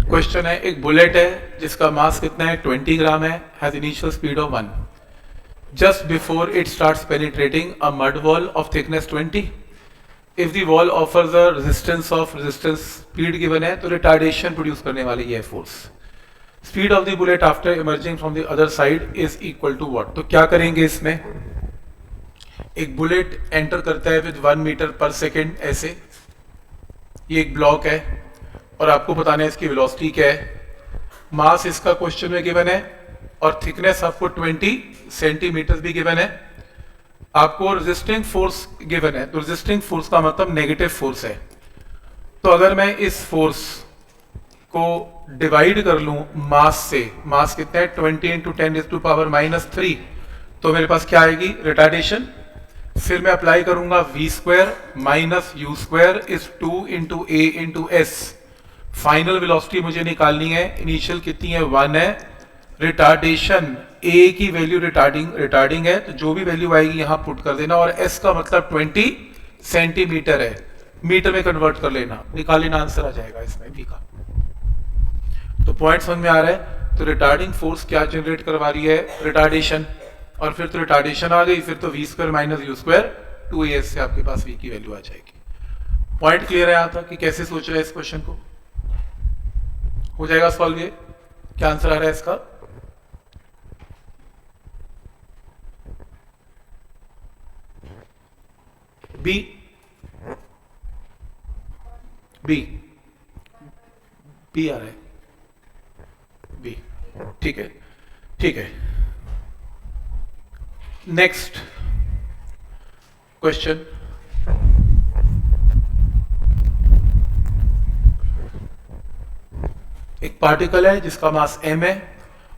Question है, एक bullet है जिसका मास कितना है, 20 ग्राम है, has initial speed of 1. Just before it starts penetrating a mud wall of thickness 20. If the wall offers a resistance speed given है तो रिटार्डेशन प्रोड्यूस करने वाली ये force. Speed of the bullet after emerging from the other side is equal to what. तो क्या करेंगे इसमें, एक बुलेट एंटर करता है विद 1 मीटर पर सेकेंड ऐसे, ये एक ब्लॉक है और आपको बताना है इसकी वेलोसिटी क्या है, मास इसका क्वेश्चन में गिवन है और थिकनेस आपको 20 सेंटीमीटर भी गिवन है, आपको रेजिस्टिंग फोर्स गिवन है. तो रेजिस्टिंग फोर्स का मतलब नेगेटिव फोर्स है. तो अगर मैं इस फोर्स को डिवाइड कर लूं मास से, मास कितना है 20 इंटू 10⁻⁻3, तो मेरे पास क्या आएगी, रिटार्डेशन. फिर मैं अप्लाई करूंगा v square minus u square is 2 into A into S. Final velocity मुझे निकालनी है, इनिशियल कितनी है 1 है, रिटार्डेशन a की वैल्यू रिटार्डिंग है तो जो भी वैल्यू आएगी यहां पुट कर देना, और s का मतलब 20 सेंटीमीटर है, मीटर में कन्वर्ट कर लेना, निकाल लेना, आंसर आ जाएगा इसमें v का. तो पॉइंट समझ में आ रहा है. तो रिटार्डिंग फोर्स क्या जनरेट करवा रही है, रिटार्डेशन, और फिर तो रिटार्डेशन आ गई, फिर तो v square minus u square 2as से आपके पास v की वैल्यू आ जाएगी. पॉइंट क्लियर है यहां तक कि कैसे सोच रहे हैं इस क्वेश्चन को, हो जाएगा सॉल्व. ये क्या आंसर आ रहा है इसका, बी. बी बी आ रहा है, बी. ठीक है, ठीक है. नेक्स्ट क्वेश्चन, एक पार्टिकल है जिसका मास m है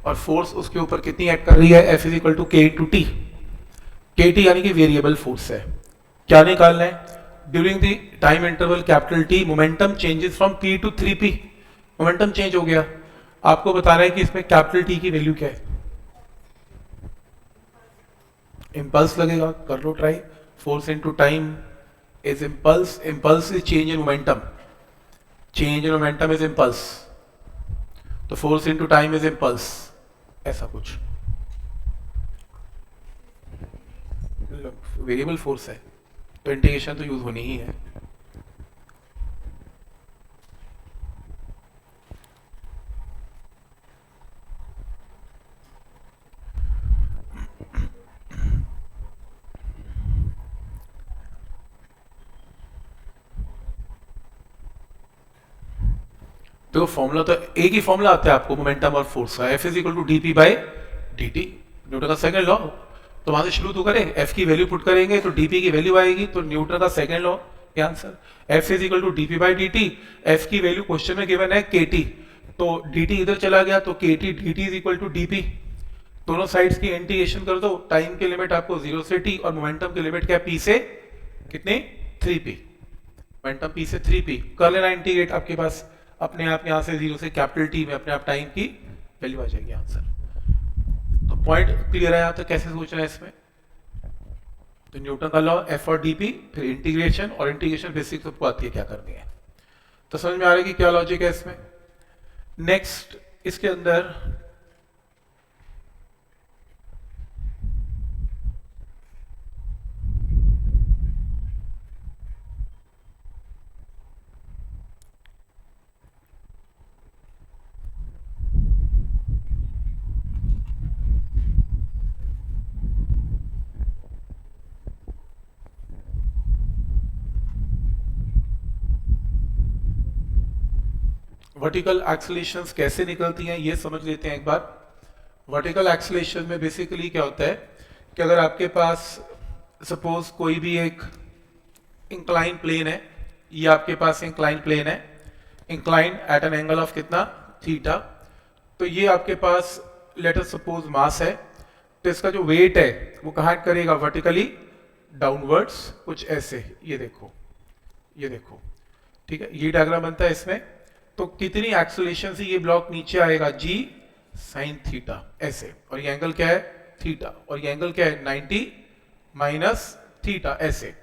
और फोर्स उसके ऊपर कितनी एक्ट कर रही है, F is equal to k to t. K t यानी कि वेरिएबल फोर्स है. क्या निकालना है, during the time interval capital T momentum changes from p to 3p. Momentum change हो गया, आपको बताना है कि इसमें कैपिटल टी की वैल्यू क्या है. इंपल्स लगेगा, कर लो try. Force into time is impulse, impulse is change in momentum, change in momentum is impulse, तो force into time is impulse, ऐसा कुछ. वेरिएबल फोर्स है तो इंटीग्रेशन तो यूज होनी ही है. तो फॉर्मूला तो एक ही फॉर्मूला आता है आपको मोमेंटम और फोर्स का, F is equal to d p by d t, Newton का सेकंड लॉ. तो वहां से शुरू तो करें, F की वैल्यू पुट करेंगे तो dp की वैल्यू आएगी, तो न्यूटन का सेकंड लॉ ये answer. F is equal to d p by d t, F की वैल्यू क्वेश्चन में गिवन है kt, तो dt इधर चला गया तो kt dt is equal to dp. दोनों साइड्स की इंटीग्रेशन कर दो, टाइम की लिमिट आपको 0 से t और मोमेंटम की लिमिट क्या p से कितने 3p, मोमेंटम p से 3p कर लेना इंटीग्रेट, आपके पास अपने आप यहां से 0 से कैपिटल टी में अपने आप टाइम की वैल्यू आ जाएगी आंसर. तो पॉइंट क्लियर है यहां तक, कैसे सोच रहे हैं इसमें. तो न्यूटन का लॉ F और dp, फिर इंटीग्रेशन, और इंटीग्रेशन बेसिक सबको आती है क्या करनी है. तो समझ में आ रहा है कि क्या लॉजिक है इसमें. नेक्स्ट इसके अंदर वर्टिकल एक्सेलरेशंस कैसे निकलती हैं ये समझ लेते हैं एक बार. वर्टिकल एक्सेलरेशन में बेसिकली क्या होता है कि अगर आपके पास सपोज कोई भी एक इंक्लाइन प्लेन है, ये आपके पास इंक्लाइन प्लेन है, incline at an angle of कितना थीटा, तो ये आपके पास लेट अस सपोज मास है, तो इसका जो वेट है वो कहाँ करेगा, वर्टिकली डाउनवर्ड्स, कुछ ऐसे, ये देखो, ये देखो, ठीक है, ये डायग्राम बनता है इसमें. तो कितनी एक्सेलरेशन से ये ब्लॉक नीचे आएगा, g sin थीटा ऐसे, और ये एंगल क्या है थीटा, और ये एंगल क्या है 90 माइनस थीटा ऐसे.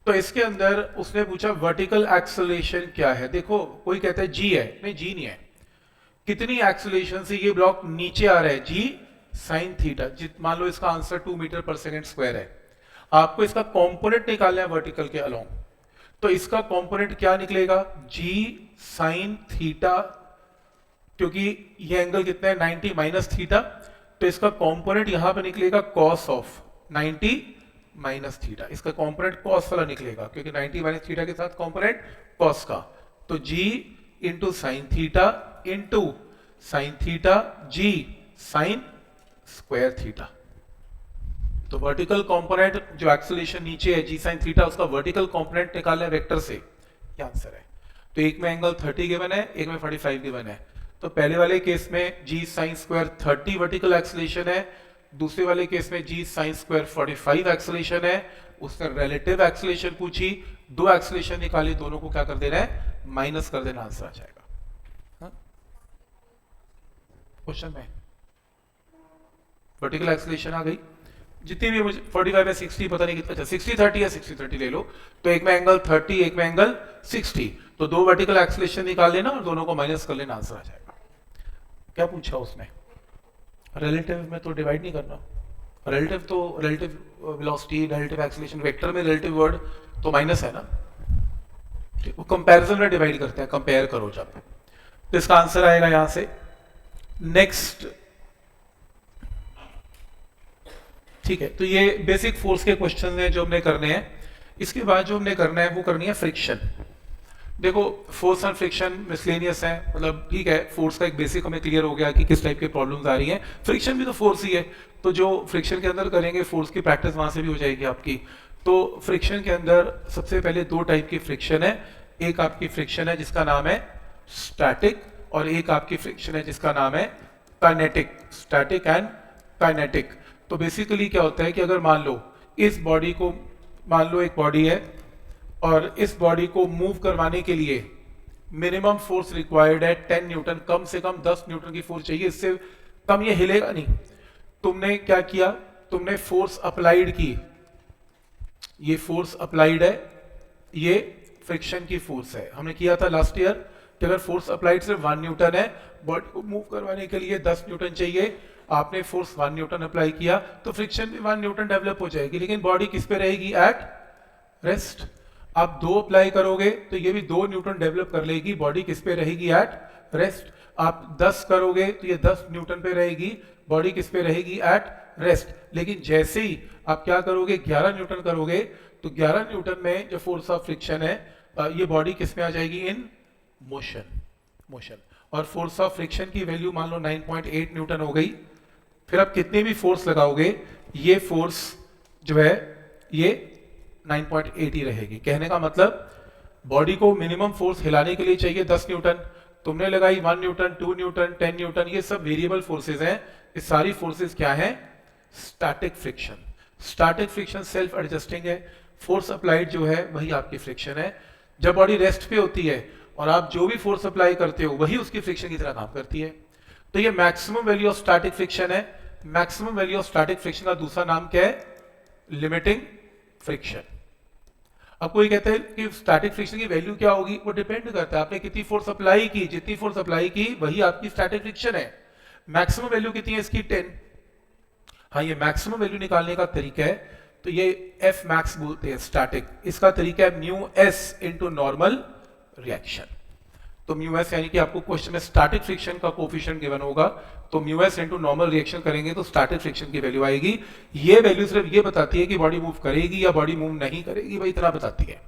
तो इसके अंदर उसने पूछा वर्टिकल एक्सेलरेशन क्या है. देखो कोई कहता है g है, नहीं g नहीं है, कितनी एक्सेलरेशन से ये ब्लॉक नीचे आ रहा है, जी साइन थीटा। मान लो इसका आंसर 2 मीटर पर सेकेंड स्क्वायर है, आपको इसका कंपोनेंट निकालना है वर्टिकल के अलोंग, तो इसका कंपोनेंट क्या निकलेगा, जी साइन थीटा, क्योंकि ये एंगल कितना है 90 माइनस थीटा, तो इसका कंपोनेंट यहां पे निकलेगा कॉस ऑफ 90 माइनस थीटा। इसका कंपोनेंट कॉस वाला निकलेगा क्योंकि 90 माइनस थीटा के साथ कंपोनेंट कॉस का, तो जी इंटू साइन थीटा जी साइन स्क्वायर थीटा। तो वर्टिकल कंपोनेंट जो एक्सेलरेशन नीचे है जी साइन थीटा, उसका वर्टिकल कंपोनेंट निकालना है वेक्टर से, ये आंसर है। तो एक में एंगल 30 गिवन है, एक में 45 गिवन है। तो पहले वाले केस में जी साइन स्क्वायर 30 वर्टिकल एक्सेलरेशन है, दूसरे वाले केस में जी साइन स्क्वायर 45 एक्सेलरेशन है। उसने रिलेटिव एक्सेलरेशन पूछी, दो एक्सेलरेशन निकाली, दोनों को क्या कर देना है, माइनस कर देना, आंसर आ जाएगा। क्वेश्चन में वर्टिकल एक्सेलरेशन आ गई, जितनी भी मुझे 45 है 60 पता नहीं कितना, अच्छा 60 30 है, 60 30 ले लो, तो एक में एंगल 30 एक में एंगल 60, तो दो वर्टिकल एक्सेलरेशन निकाल लेना और दोनों को माइनस कर लेना, आंसर आ जाएगा। क्या पूछा उसने, रिलेटिव में तो डिवाइड नहीं करना, रिलेटिव तो relative velocity relative acceleration, vector में रिलेटिव वर्ड तो माइनस है ना, वो कंपैरिजन में डिवाइड करते हैं, कंपेयर करो जब, तो इसका आंसर आएगा यहां से। नेक्स्ट, ठीक है, तो ये बेसिक फोर्स के क्वेश्चन हैं जो हमने करने हैं। इसके बाद जो हमने करना है वो करनी है फ्रिक्शन। देखो फोर्स एंड फ्रिक्शन मिसलेनियस है, मतलब ठीक है, फोर्स का एक बेसिक हमें क्लियर हो गया कि किस टाइप के प्रॉब्लम्स आ रही हैं, फ्रिक्शन भी तो फोर्स ही है, तो जो फ्रिक्शन के अंदर करेंगे फोर्स की प्रैक्टिस वहां से भी हो जाएगी आपकी। तो फ्रिक्शन के अंदर सबसे पहले दो टाइप की फ्रिक्शन है, एक आपकी फ्रिक्शन है जिसका नाम है स्टैटिक, और एक आपकी फ्रिक्शन है जिसका नाम है काइनेटिक, स्टैटिक एंड काइनेटिक। तो बेसिकली क्या होता है कि अगर मान लो इस बॉडी को, मान लो एक बॉडी है और इस बॉडी को मूव करवाने के लिए मिनिमम फोर्स रिक्वायर्ड है 10 न्यूटन, कम से कम 10 न्यूटन की फोर्स चाहिए, इससे कम ये हिलेगा नहीं। तुमने क्या किया, तुमने फोर्स अप्लाइड की, ये फोर्स अप्लाइड है, ये फ्रिक्शन की फोर्स है। हमने किया था लास्ट ईयर कि अगर फोर्स अप्लाइड सिर्फ 1 न्यूटन है, बॉडी को मूव करवाने के लिए 10 न्यूटन चाहिए, आपने फोर्स 1 न्यूटन अप्लाई किया तो फ्रिक्शन भी 1 न्यूटन डेवलप हो जाएगी, लेकिन बॉडी किस पे रहेगी, एट रेस्ट। आप 2 अप्लाई करोगे तो ये भी 2 न्यूटन डेवलप कर लेगी, बॉडी किस पे रहेगी, एट रेस्ट। आप 10 करोगे तो ये 10 न्यूटन पे रहेगी, बॉडी किस पे रहेगी, एट रेस्ट। लेकिन जैसे ही आप क्या करोगे, 11 न्यूटन करोगे, तो 11 न्यूटन में जो फोर्स ऑफ फ्रिक्शन है, ये बॉडी किस में आ जाएगी, इन मोशन। और फोर्स ऑफ फ्रिक्शन की वैल्यू मान लो 9.8 न्यूटन हो गई। फिर आप कितने भी फोर्स लगाओगे, ये फोर्स जो है ये 9.8 ही रहेगी। कहने का मतलब बॉडी को मिनिमम फोर्स हिलाने के लिए चाहिए 10 न्यूटन, तुमने लगाई 1 न्यूटन, 2 न्यूटन, 10 न्यूटन, ये सब वेरिएबल फोर्सेस हैं। ये सारी फोर्सेस क्या हैं, static friction. Static friction self adjusting है, फोर्स अप्लाइड जो है वही आपकी फ्रिक्शन है। जब बॉडी रेस्ट पे होती है और आप जो भी फोर्स अप्लाई करते हो वही उसकी फ्रिक्शन की तरह काम करती है। तो ये maximum value of static friction है। Maximum value of static friction का दूसरा नाम क्या है, लिमिटिंग फ्रिक्शन। अब कोई कहते हैं कि स्टैटिक फ्रिक्शन की वैल्यू क्या होगी, वो डिपेंड करता है आपने कितनी फोर्स अप्लाई की, जितनी फोर्स अप्लाई की वही आपकी स्टैटिक फ्रिक्शन है। मैक्सिमम वैल्यू कितनी है इसकी, 10। हाँ, ये मैक्सिमम वैल्यू निकालने का तरीका है, तो ये एफ मैक्स बोलते हैं स्टैटिक। इसका तरीका है mu S into normal reaction. तो म्यू एस यानी कि आपको क्वेश्चन में स्टैटिक फ्रिक्शन का कोफिशिएंट गिवन होगा, तो mu S into normal reaction करेंगे तो स्टैटिक फ्रिक्शन की वैल्यू आएगी। ये वैल्यू सिर्फ ये बताती है कि बॉडी मूव करेगी या बॉडी मूव नहीं करेगी, भाई इतना बताती है।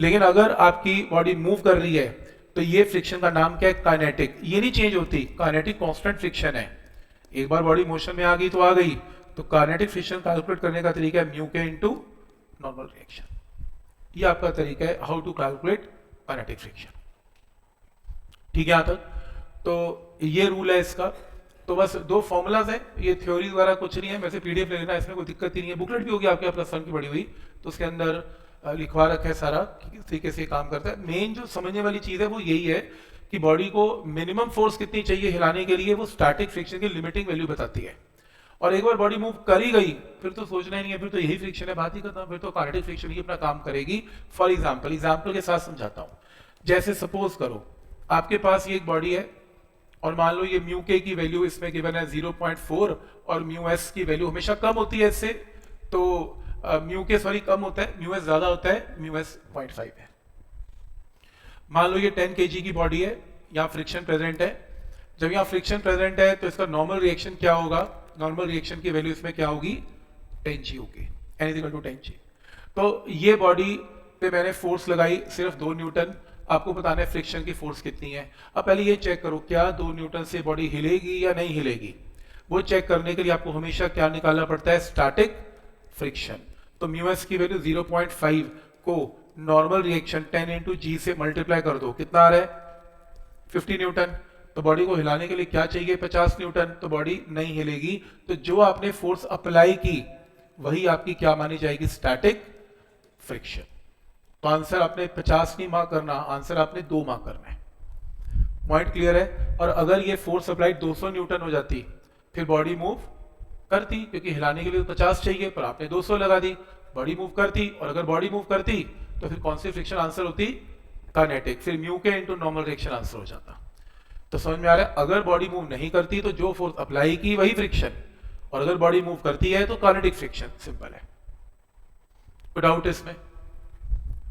लेकिन अगर आपकी बॉडी मूव कर रही है तो ये फ्रिक्शन का नाम क्या है, काइनेटिक। ये नहीं चेंज होती, काइनेटिक कांस्टेंट फ्रिक्शन है। एक बार बॉडी मोशन में आ गई तो आ गई, तो काइनेटिक फ्रिक्शन कैलकुलेट करने का तरीका है म्यू के इंटू नॉर्मल रिएक्शन। ये आपका तरीका है how to calculate kinetic friction. ठीक है यहां तक, तो ये रूल है इसका। तो बस 2 फॉर्मूलाज हैं, ये थ्योरी वगैरह कुछ नहीं है, वैसे पीडीएफ ले लेना, इसमें कोई दिक्कत ही नहीं है। बुकलेट भी होगी आपके प्लस 1 की पड़ी हुई, तो उसके अंदर लिखवा रखा है सारा किस तरीके से काम करता है। मेन जो समझने वाली चीज है वो यही है कि बॉडी को मिनिमम फोर्स कितनी चाहिए हिलाने के लिए, वो स्टैटिक फ्रिक्शन की लिमिटिंग वैल्यू बताती है। और एक बार बॉडी मूव कर ही गई फिर तो सोचना ही नहीं है, फिर तो यही फ्रिक्शन है, बात ही करता हूं, फिर तो काइनेटिक फ्रिक्शन ही अपना काम करेगी। फॉर एग्जाम्पल के साथ समझाता हूं। जैसे सपोज करो आपके पास ये एक बॉडी है और मान लो ये म्यू के की वैल्यू इसमें गिवन है 0.4 और म्यू एस की वैल्यू हमेशा कम होती है इससे, तो म्यू के सॉरी कम होता है, म्यू एस ज्यादा होता है, म्यू एस 0.5 है। मान लो ये 10 kg की बॉडी है, यहाँ फ्रिक्शन प्रेजेंट है। जब यहाँ फ्रिक्शन प्रेजेंट है तो इसका नॉर्मल रिएक्शन क्या होगा, नॉर्मल रिएक्शन की वैल्यू इसमें क्या होगी, 10g होगी, n इक्वल टू 10g। तो ये बॉडी पे मैंने फोर्स लगाई सिर्फ 2 न्यूटन, आपको बताना है फ्रिक्शन की फोर्स कितनी है। अब पहले ये चेक करो क्या 2 न्यूटन से बॉडी हिलेगी या नहीं हिलेगी। वो चेक करने के लिए आपको हमेशा क्या निकालना पड़ता है, स्टैटिक फ्रिक्शन। तो म्यू एस की वैल्यू 0.5 को नॉर्मल रिएक्शन 10 इंटू जी से मल्टीप्लाई कर दो, कितना आ रहा है 50 न्यूटन। तो बॉडी को हिलाने के लिए क्या चाहिए, 50 न्यूटन। तो बॉडी नहीं हिलेगी, तो जो आपने फोर्स अप्लाई की वही आपकी क्या मानी जाएगी, स्टैटिक फ्रिक्शन। तो आंसर आपने 50 नहीं मार्क करना, आंसर आपने 2 मार्क करना है। पॉइंट क्लियर है। और अगर ये फोर्स अप्लाइड 200 न्यूटन हो जाती फिर बॉडी मूव करती, क्योंकि हिलाने के लिए 50 चाहिए पर आपने 200 लगा दी, बॉडी मूव करती। और अगर बॉडी मूव करती तो फिर कौन सी फ्रिक्शन आंसर होती, काइनेटिक, फिर म्यू के इनटू नॉर्मल रिएक्शन आंसर हो जाता। तो समझ में आ रहा है, अगर बॉडी मूव नहीं करती तो जो फोर्स अप्लाई की वही फ्रिक्शन, और अगर बॉडी मूव करती है तो काइनेटिक फ्रिक्शन। सिंपल है, कोई डाउट इसमें,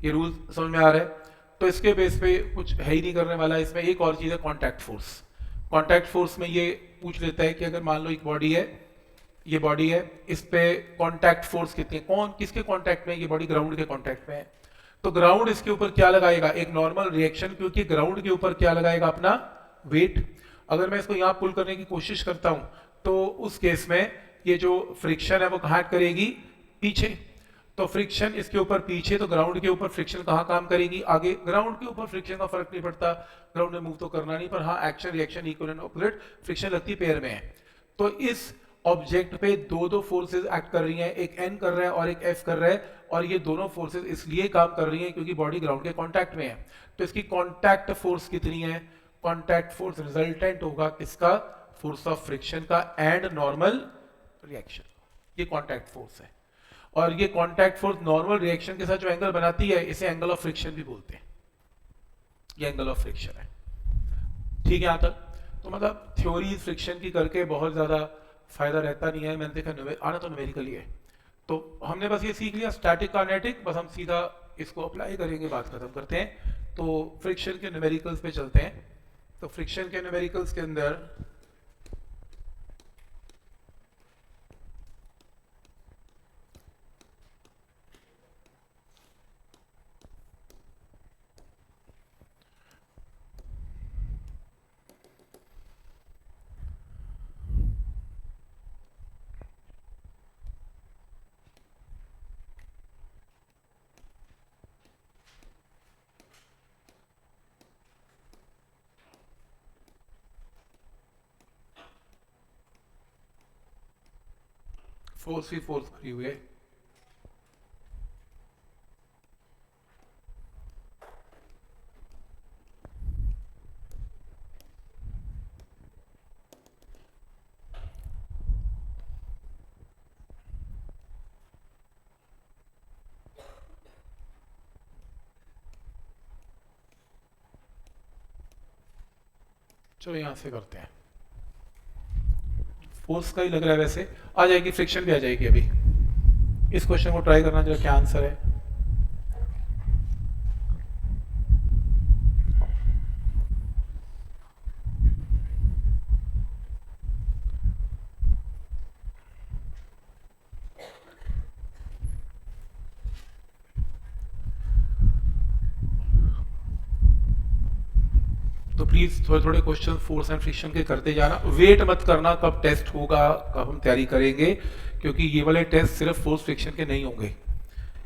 ये रूल समझ में आ रहा है। तो इसके बेस पे कुछ है ही नहीं करने वाला। इसमें एक और चीज है कॉन्टैक्ट फोर्स। कॉन्टैक्ट फोर्स में ये पूछ लेता है कि अगर मान लो एक बॉडी है, ये बॉडी है, इस पे कॉन्टैक्ट फोर्स कितनी है, कौन किसके कॉन्टैक्ट में, ये बॉडी ग्राउंड के कॉन्टैक्ट में है। तो ग्राउंड इसके ऊपर क्या लगाएगा, एक नॉर्मल रिएक्शन, क्योंकि ग्राउंड के ऊपर क्या लगाएगा, अपना वेट। अगर मैं इसको यहाँ पुल करने की कोशिश करता हूं तो उस केस में ये जो फ्रिक्शन है वो कहाँ करेगी, पीछे। तो फ्रिक्शन इसके ऊपर पीछे, तो ग्राउंड के ऊपर फ्रिक्शन कहाँ काम करेगी, आगे। ग्राउंड के ऊपर फ्रिक्शन का फर्क नहीं पड़ता, ग्राउंड में मूव तो करना नहीं, पर हाँ action reaction equal and opposite friction लगती पेयर में है। तो इस ऑब्जेक्ट पे दो फोर्सेस एक्ट कर रही हैं, एक एन कर रहा है और एक एफ कर रहा है, और ये दोनों फोर्सेस इसलिए काम कर रही हैं क्योंकि बॉडी ग्राउंड के कांटेक्ट में है। तो इसकी कांटेक्ट फोर्स कितनी है, कांटेक्ट फोर्स रिजल्टेंट होगा किसका, फोर्स ऑफ फ्रिक्शन का एंड नॉर्मल रिएक्शन, ये कांटेक्ट फोर्स है। और ये कांटेक्ट फोर्स नॉर्मल रिएक्शन के साथ जो एंगल बनाती है इसे एंगल ऑफ फ्रिक्शन भी बोलते हैं, ये एंगल ऑफ फ्रिक्शन है। ठीक है यहाँ तक। तो मतलब थ्योरी फ्रिक्शन की करके बहुत ज्यादा फायदा रहता नहीं है, मैंने देखा आना तो न्यूमेरिकल ही है। तो हमने बस ये सीख लिया स्टैटिक काइनेटिक, बस हम सीधा इसको अप्लाई करेंगे, बात खत्म करते हैं। तो फ्रिक्शन के न्यूमेरिकल्स पे चलते हैं। तो फ्रिक्शन के न्यूमेरिकल्स के अंदर फोर्स ही फोर्स भरी हुई है। चलो यहां से करते हैं, फोर्स का ही लग रहा है, वैसे आ जाएगी, फ्रिक्शन भी आ जाएगी। अभी इस क्वेश्चन को ट्राई करना जो क्या आंसर है। तो प्लीज थोड़े थोड़े क्वेश्चन फोर्स एंड फ्रिक्शन के करते जाना, वेट मत करना कब टेस्ट होगा, कब हम तैयारी करेंगे, क्योंकि ये वाले टेस्ट सिर्फ फोर्स फ्रिक्शन के नहीं होंगे।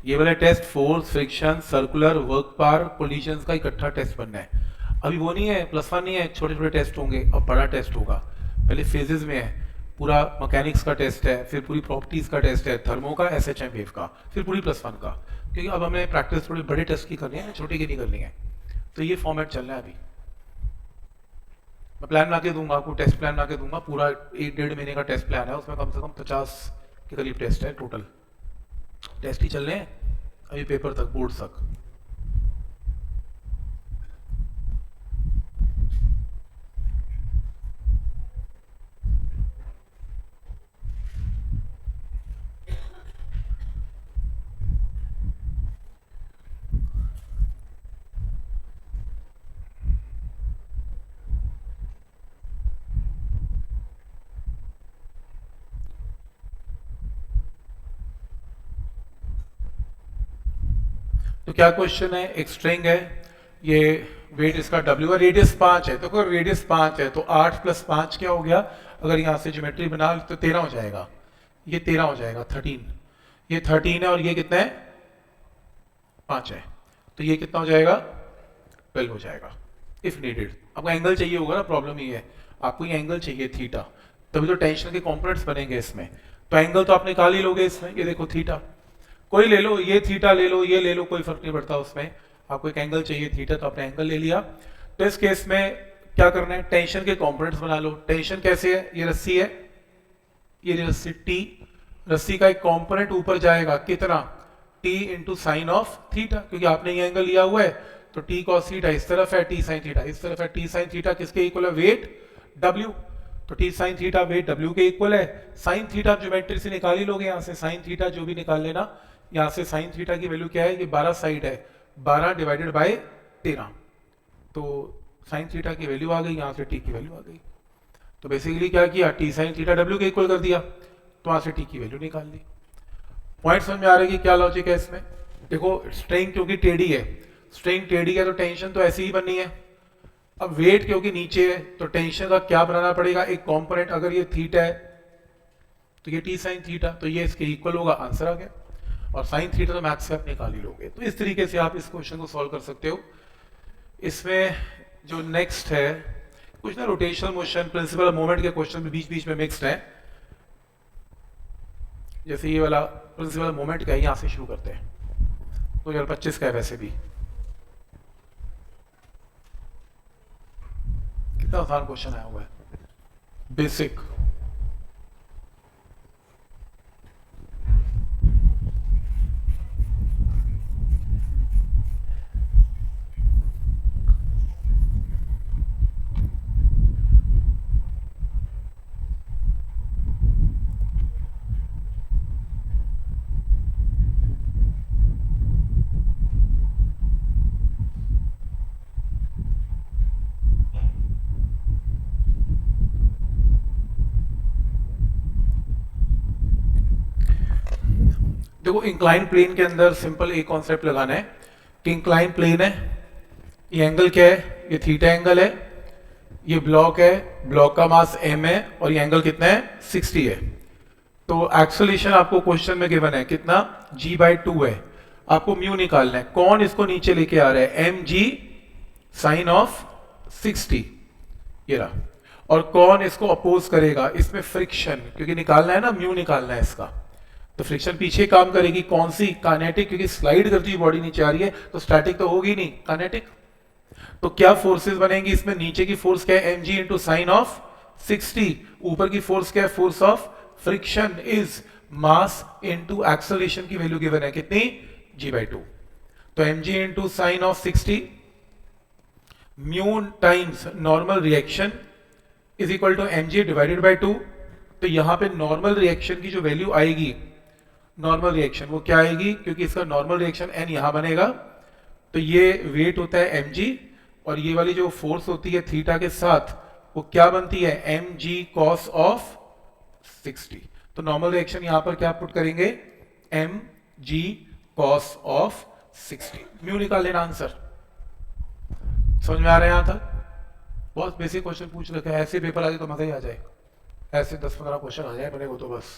ये वाले test force friction circular work पार कोलिजन का इकट्ठा टेस्ट बनना है। अभी वो नहीं है, +1 नहीं है, छोटे छोटे टेस्ट होंगे, अब बड़ा टेस्ट होगा। पहले फेजेस में है, पूरा मैकेनिक्स का टेस्ट है, फिर पूरी प्रॉपर्टीज का टेस्ट है, थर्मो का, SHM वेव का, फिर पूरी +1 का। क्योंकि अब हमें प्रैक्टिस थोड़ी बड़े टेस्ट की करनी है, छोटे की नहीं करनी है। तो ये फॉर्मेट चल रहा है अभी। मैं प्लान बना के दूंगा आपको, टेस्ट प्लान बना के दूंगा, पूरा 1-1.5 महीने का टेस्ट प्लान है, उसमें कम से कम 50 के करीब टेस्ट है, टोटल टेस्ट ही चल रहे हैं अभी, पेपर तक, बोर्ड तक। तो क्या क्वेश्चन है, एक स्ट्रिंग है, ये वेट इसका W है, रेडियस 5 है, तो अगर रेडियस 5 है तो 8 + 5 क्या हो गया, अगर यहाँ से ज्योमेट्री बना तो 13 हो जाएगा, ये 13 हो जाएगा, 13, ये 13 है और ये कितना है 5 है, तो ये कितना हो जाएगा 12 हो जाएगा इफ नीडेड। आपको एंगल चाहिए होगा ना, प्रॉब्लम ये है आपको ये एंगल चाहिए थीटा, तभी तो टेंशन के कंपोनेंट्स बनेंगे इसमें, तो एंगल तो आप निकाल ही लोगे इसमें, ये देखो थीटा, कोई ले लो, ये थीटा ले लो, ये ले लो, कोई फर्क नहीं पड़ता उसमें, आपको एक एंगल चाहिए थीटा तो आपने एंगल ले लिया। तो इस केस में क्या करना है, टेंशन के कंपोनेंट्स बना लो। टेंशन कैसे है, ये रस्सी है, ये रस्सी टी, रस्सी का एक कंपोनेंट ऊपर जाएगा कितना, T into sine of theta, क्योंकि आपने ये एंगल लिया हुआ है, तो टी कॉस थीटा इस तरफ है, टी साइन थीटा इस तरफ है, टी साइन थीटा किसके इक्वल है, वेट डब्ल्यू, तो T sine theta weight W के इक्वल है। साइन थीटा ज्योमेट्री से निकाल ही लोगे, यहाँ से साइन थीटा जो भी निकाल लेना, यहाँ से साइन थीटा की वैल्यू क्या है, ये 12 साइड है, 12 डिवाइडेड बाय 13, तो साइन थीटा की वैल्यू आ गई, यहाँ से टी की वैल्यू आ गई, तो बेसिकली क्या किया, टी साइन थीटा डब्ल्यू के इक्वल कर दिया, तो वहाँ से टी की वैल्यू निकाल ली। पॉइंट समझ में आ रहा है कि क्या लॉजिक है इसमें। देखो स्ट्रिंग क्योंकि टेढ़ी है, स्ट्रिंग टेढ़ी है तो टेंशन तो ऐसी ही बननी है। अब वेट क्योंकि नीचे है तो टेंशन का क्या बनाना पड़ेगा, एक कंपोनेंट, अगर ये थीटा है तो ये टी साइन थीटा, तो ये इसके इक्वल होगा, आंसर आ गया। और साइन थीटा तो मैथ्स से आप निकाल ही लोगे, तो इस तरीके से आप इस क्वेश्चन को सॉल्व कर सकते हो। इसमें जो नेक्स्ट है कुछ ना रोटेशनल मोशन, प्रिंसिपल मोमेंट के क्वेश्चन भी बीच बीच में मिक्स्ड है, जैसे ये वाला प्रिंसिपल मोमेंट का है, यहां से शुरू करते हैं, 2025 का है वैसे भी, कितना आसान क्वेश्चन आया हुआ है, बेसिक। देखो इंक्लाइन प्लेन के अंदर सिंपल एक कॉन्सेप्ट लगाना है कि इंक्लाइन प्लेन है, ये एंगल क्या है, ये थीटा एंगल है, ये ब्लॉक है, ब्लॉक का मास m है और ये एंगल कितना है 60 है। तो एक्सेलरेशन आपको क्वेश्चन में गिवन है कितना, g/2 है, आपको म्यू निकालना है, कौन इसको नीचे लेके आ रहा है, mg साइन ऑफ 60, ये रहा, और कौन इसको अपोज करेगा, इसमें फ्रिक्शन, क्योंकि निकालना है ना, म्यू निकालना है इसका, तो फ्रिक्शन पीछे काम करेगी, कौन सी, काइनेटिक, क्योंकि स्लाइड करती हुई बॉडी नीचे आ रही है, तो स्टैटिक तो होगी नहीं, काइनेटिक। तो क्या फोर्सेस बनेंगी इसमें, नीचे की फोर्स क्या है, mg इंटू साइन ऑफ 60, ऊपर की फोर्स क्या है, force of friction is mass into acceleration की वैल्यू गिवन है कितनी, g/2, तो mg into sine of 60 mu times normal reaction is equal to mg divided by 2, तो यहां पे नॉर्मल रिएक्शन की जो वैल्यू आएगी, नॉर्मल रिएक्शन वो क्या आएगी, क्योंकि इसका नॉर्मल रिएक्शन n यहां बनेगा, तो ये वेट होता है mg, और ये वाली जो फोर्स होती है थीटा के साथ वो क्या बनती है, mg cos ऑफ 60, तो नॉर्मल रिएक्शन यहां पर क्या पुट करेंगे, mg cos ऑफ 60, म्यू निकाल लेना आंसर। समझ में आ रहा है यहां तक, बहुत बेसिक क्वेश्चन पूछ रखे हैं, ऐसे पेपर आ जाए तो मजा ही आ जाए, ऐसे 10-15 क्वेश्चन आ जाए मेरे को, तो बस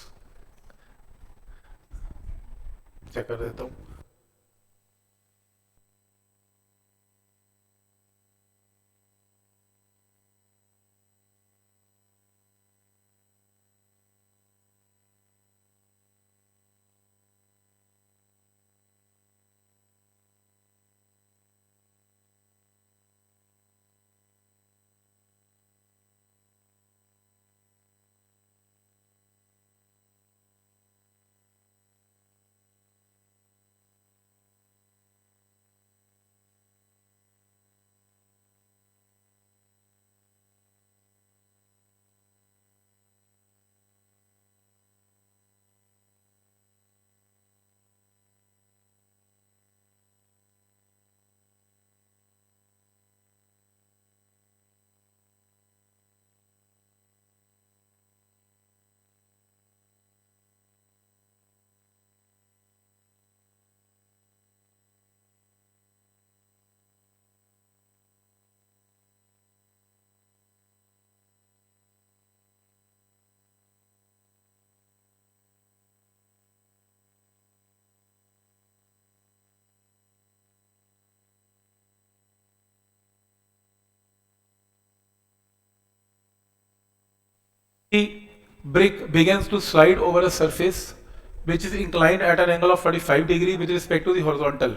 चेक कर देता हूँ। The brick begins to slide over a surface which is inclined at an angle of 45 degree with respect to the horizontal.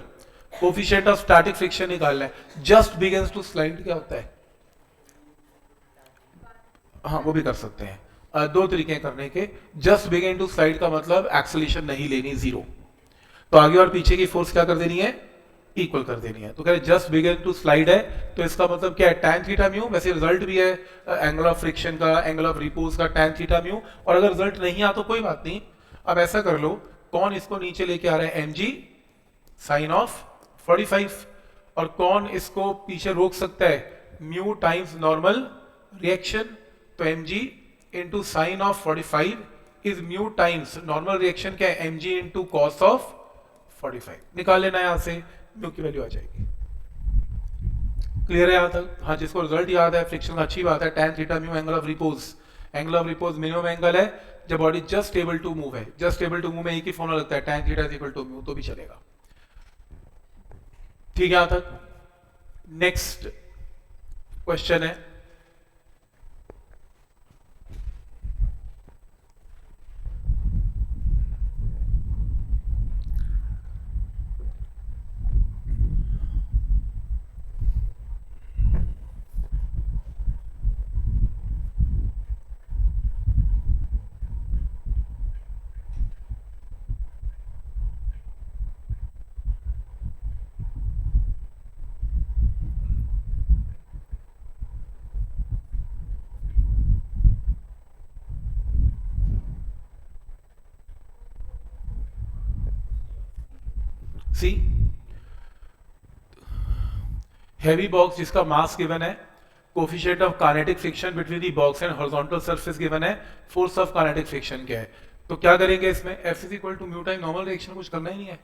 Coefficient of static friction निकालना है. Just begins to slide क्या होता है? हाँ वो भी कर सकते हैं. दो तरीके हैं करने के. Just begin to slide का मतलब एक्सेलेरेशन नहीं लेनी, जीरो. तो आगे और पीछे की फोर्स क्या कर देनी है? इक्वल कर देनी है. तो कह रहे जस्ट बिगिन टू स्लाइड है, तो इसका मतलब क्या है? Tan theta mu. वैसे रिजल्ट भी है एंगल ऑफ फ्रिक्शन का, एंगल ऑफ रिपोज का, टैन थीटा म्यू. और अगर रिजल्ट नहीं आ तो कोई बात नहीं. अब ऐसा कर लो, कौन इसको नीचे लेके आ रहा है? mg sine of 45. और कौन इसको पीछे रोक सकता है? Mu times normal reaction. तो mg into sine of 45 is mu times normal reaction. क्या है? mg into cos of 45. निकाल लेना यहां से, म्यू की वैल्यू आ जाएगी. क्लियर है यहां तक? हाँ, जिसको रिजल्ट याद है फ्रिक्शन, अच्छी बात है. Tan theta mu angle of repose. Angle of repose minimum angle है जब body just able to move है. जस्ट एबल टू मूव में एक ही फॉर्मूला लगता है, tan theta is equal to mu, तो भी चलेगा. ठीक है यहां तक? नेक्स्ट क्वेश्चन है, सी हैवी बॉक्स जिसका मास गिवन है, coefficient of kinetic friction between the box and horizontal surface given है, फोर्स ऑफ काइनेटिक फ्रिक्शन क्या है. तो क्या करेंगे इसमें? F is equal to mu time normal reaction. कुछ करना ही नहीं है.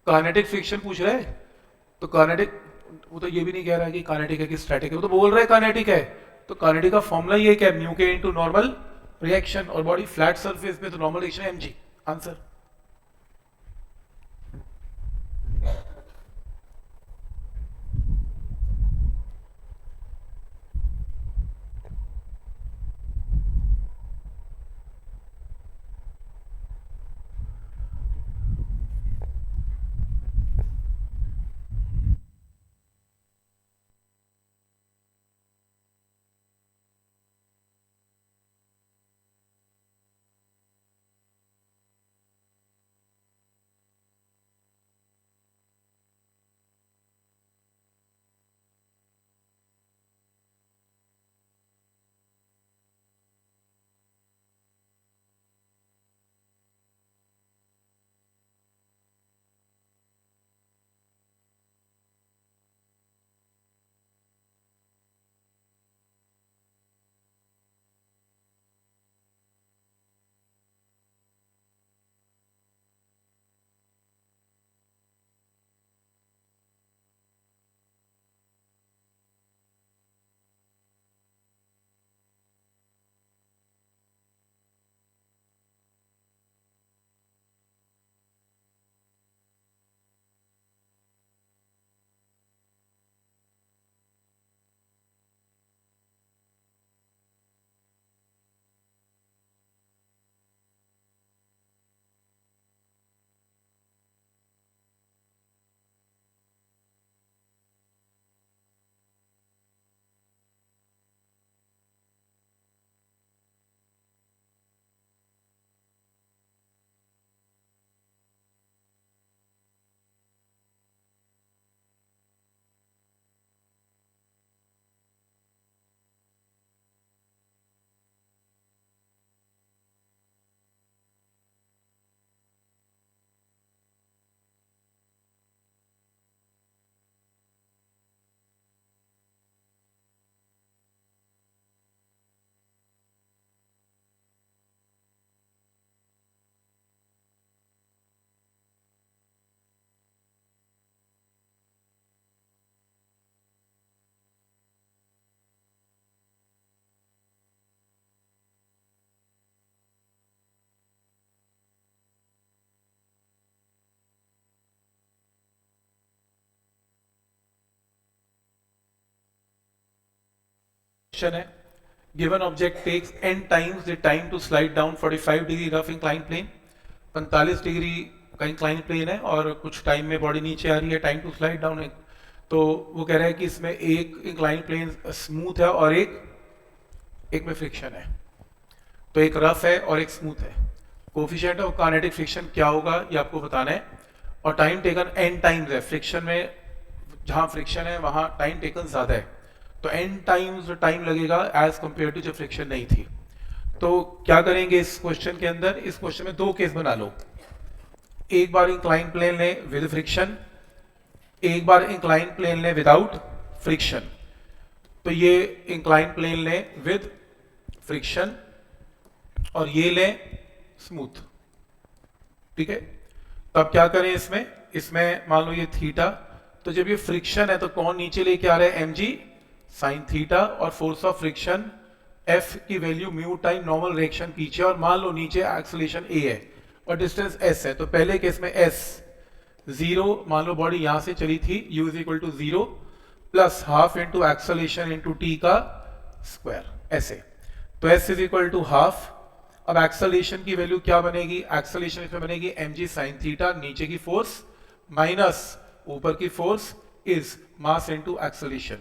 काइनेटिक फ्रिक्शन पूछ रहे हैं, तो काइनेटिक, वो तो ये भी नहीं कह रहा है कि काइनेटिक है कि स्टैटिक है, वो तो बोल रहा है काइनेटिक है. तो काइनेटिक का फॉर्मूला ये क्या है? म्यू के इनटू नॉर्मल रिएक्शन. और बॉडी फ्लैट सरफेस पे तो normal reaction mg. Answer. Question है, given object takes n times the time to slide down 45 degree rough incline plane, 45 degree का इंक्लाइन प्लेन है और कुछ टाइम में बॉडी नीचे आ रही है, टाइम टू स्लाइड डाउन है। तो वो कह रहा है कि इसमें एक इंक्लाइन प्लेन स्मूथ है और एक में फ्रिक्शन है। तो एक रफ है और एक स्मूथ है। कोफिशिएंट ऑफ काइनेटिक फ्रिक्शन क्या होगा ये आपको बताना है। और टाइम टेकन n टाइम्स है, फ्रिक्शन में जहां फ्रिक्शन है वहां टाइम टेकन ज्यादा है, तो n टाइम्स टाइम लगेगा एज कंपेयर टू जब फ्रिक्शन नहीं थी। तो क्या करेंगे इस क्वेश्चन के अंदर, इस क्वेश्चन में दो केस बना लो। एक बार इंक्लाइन प्लेन ले विद फ्रिक्शन, एक बार इंक्लाइन प्लेन ले विदाउट फ्रिक्शन। तो ये इंक्लाइन प्लेन ले विद फ्रिक्शन और ये ले स्मूथ, ठीक है। तो अब क्या करें इसमें मान लो ये थीटा, तो जब ये फ्रिक्शन है तो कौन नीचे लेके आ रहा है, mg साइन थीटा, और फोर्स ऑफ फ्रिक्शन F की value mu time normal reaction पीछे, और मान लो नीचे एक्सेलरेशन a है और डिस्टेंस s है। तो पहले केस में s 0, मान लो बॉडी यहां से चली थी, u is equal to 0 plus half into acceleration into T का स्क्वायर, ऐसे। तो s is equal to half. अब एक्सेलरेशन की वैल्यू क्या बनेगी, एक्सेलरेशन इसमें बनेगी mg साइन थीटा, नीचे की फोर्स माइनस ऊपर की force is mass into acceleration,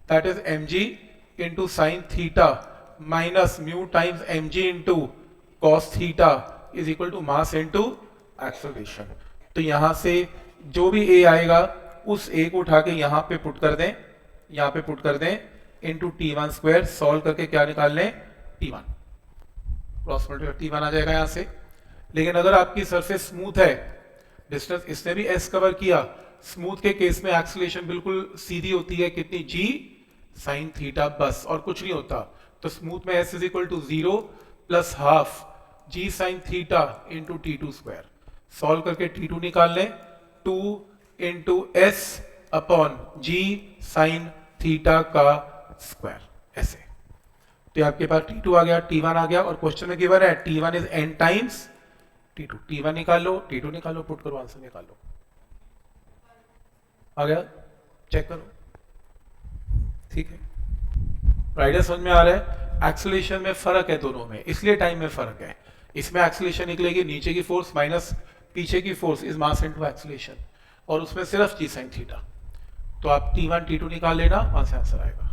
that is mg into sine theta minus mu times mg into cos theta is equal to mass into acceleration. तो यहां से जो भी a आएगा उस a को उठा के यहां पे पुट कर दें, यहां पे पुट कर दें इंटू t1 स्क्वायर, सॉल्व करके क्या निकाल लें, t1 क्रॉस मल्टीप्लाई t1 आ जाएगा यहां से। लेकिन अगर आपकी सरफेस स्मूथ है, डिस्टेंस इसने भी s कवर किया, स्मूथ के केस में एक्सेलरेशन बिल्कुल सीधी होती है, कितनी, g साइन थीटा बस, और कुछ नहीं होता। तो स्मूथ में s is equal to 0 plus half g sine theta into t2 square, solve करके t2 निकाल लें, 2 into s upon g sine theta का स्क्वायर, ऐसे। तो आपके पास t2 आ गया, t1 आ गया, और क्वेश्चन में गिवन है t1 is n times t2, t1 निकाल लो, t2 निकाल लो, पुट करो, आंसर निकाल लो। आ गया, चेक करो, ठीक है। राइडर समझ में आ रहा है। एक्सेलरेशन में फर्क है दोनों में, इसलिए टाइम में फर्क है। इसमें एक्सेलरेशन निकलेगी नीचे की फोर्स माइनस पीछे की force is mass into acceleration, और उसमें सिर्फ g sin थीटा। तो आप t1 t2 निकाल लेना, वहां से आंसर आएगा।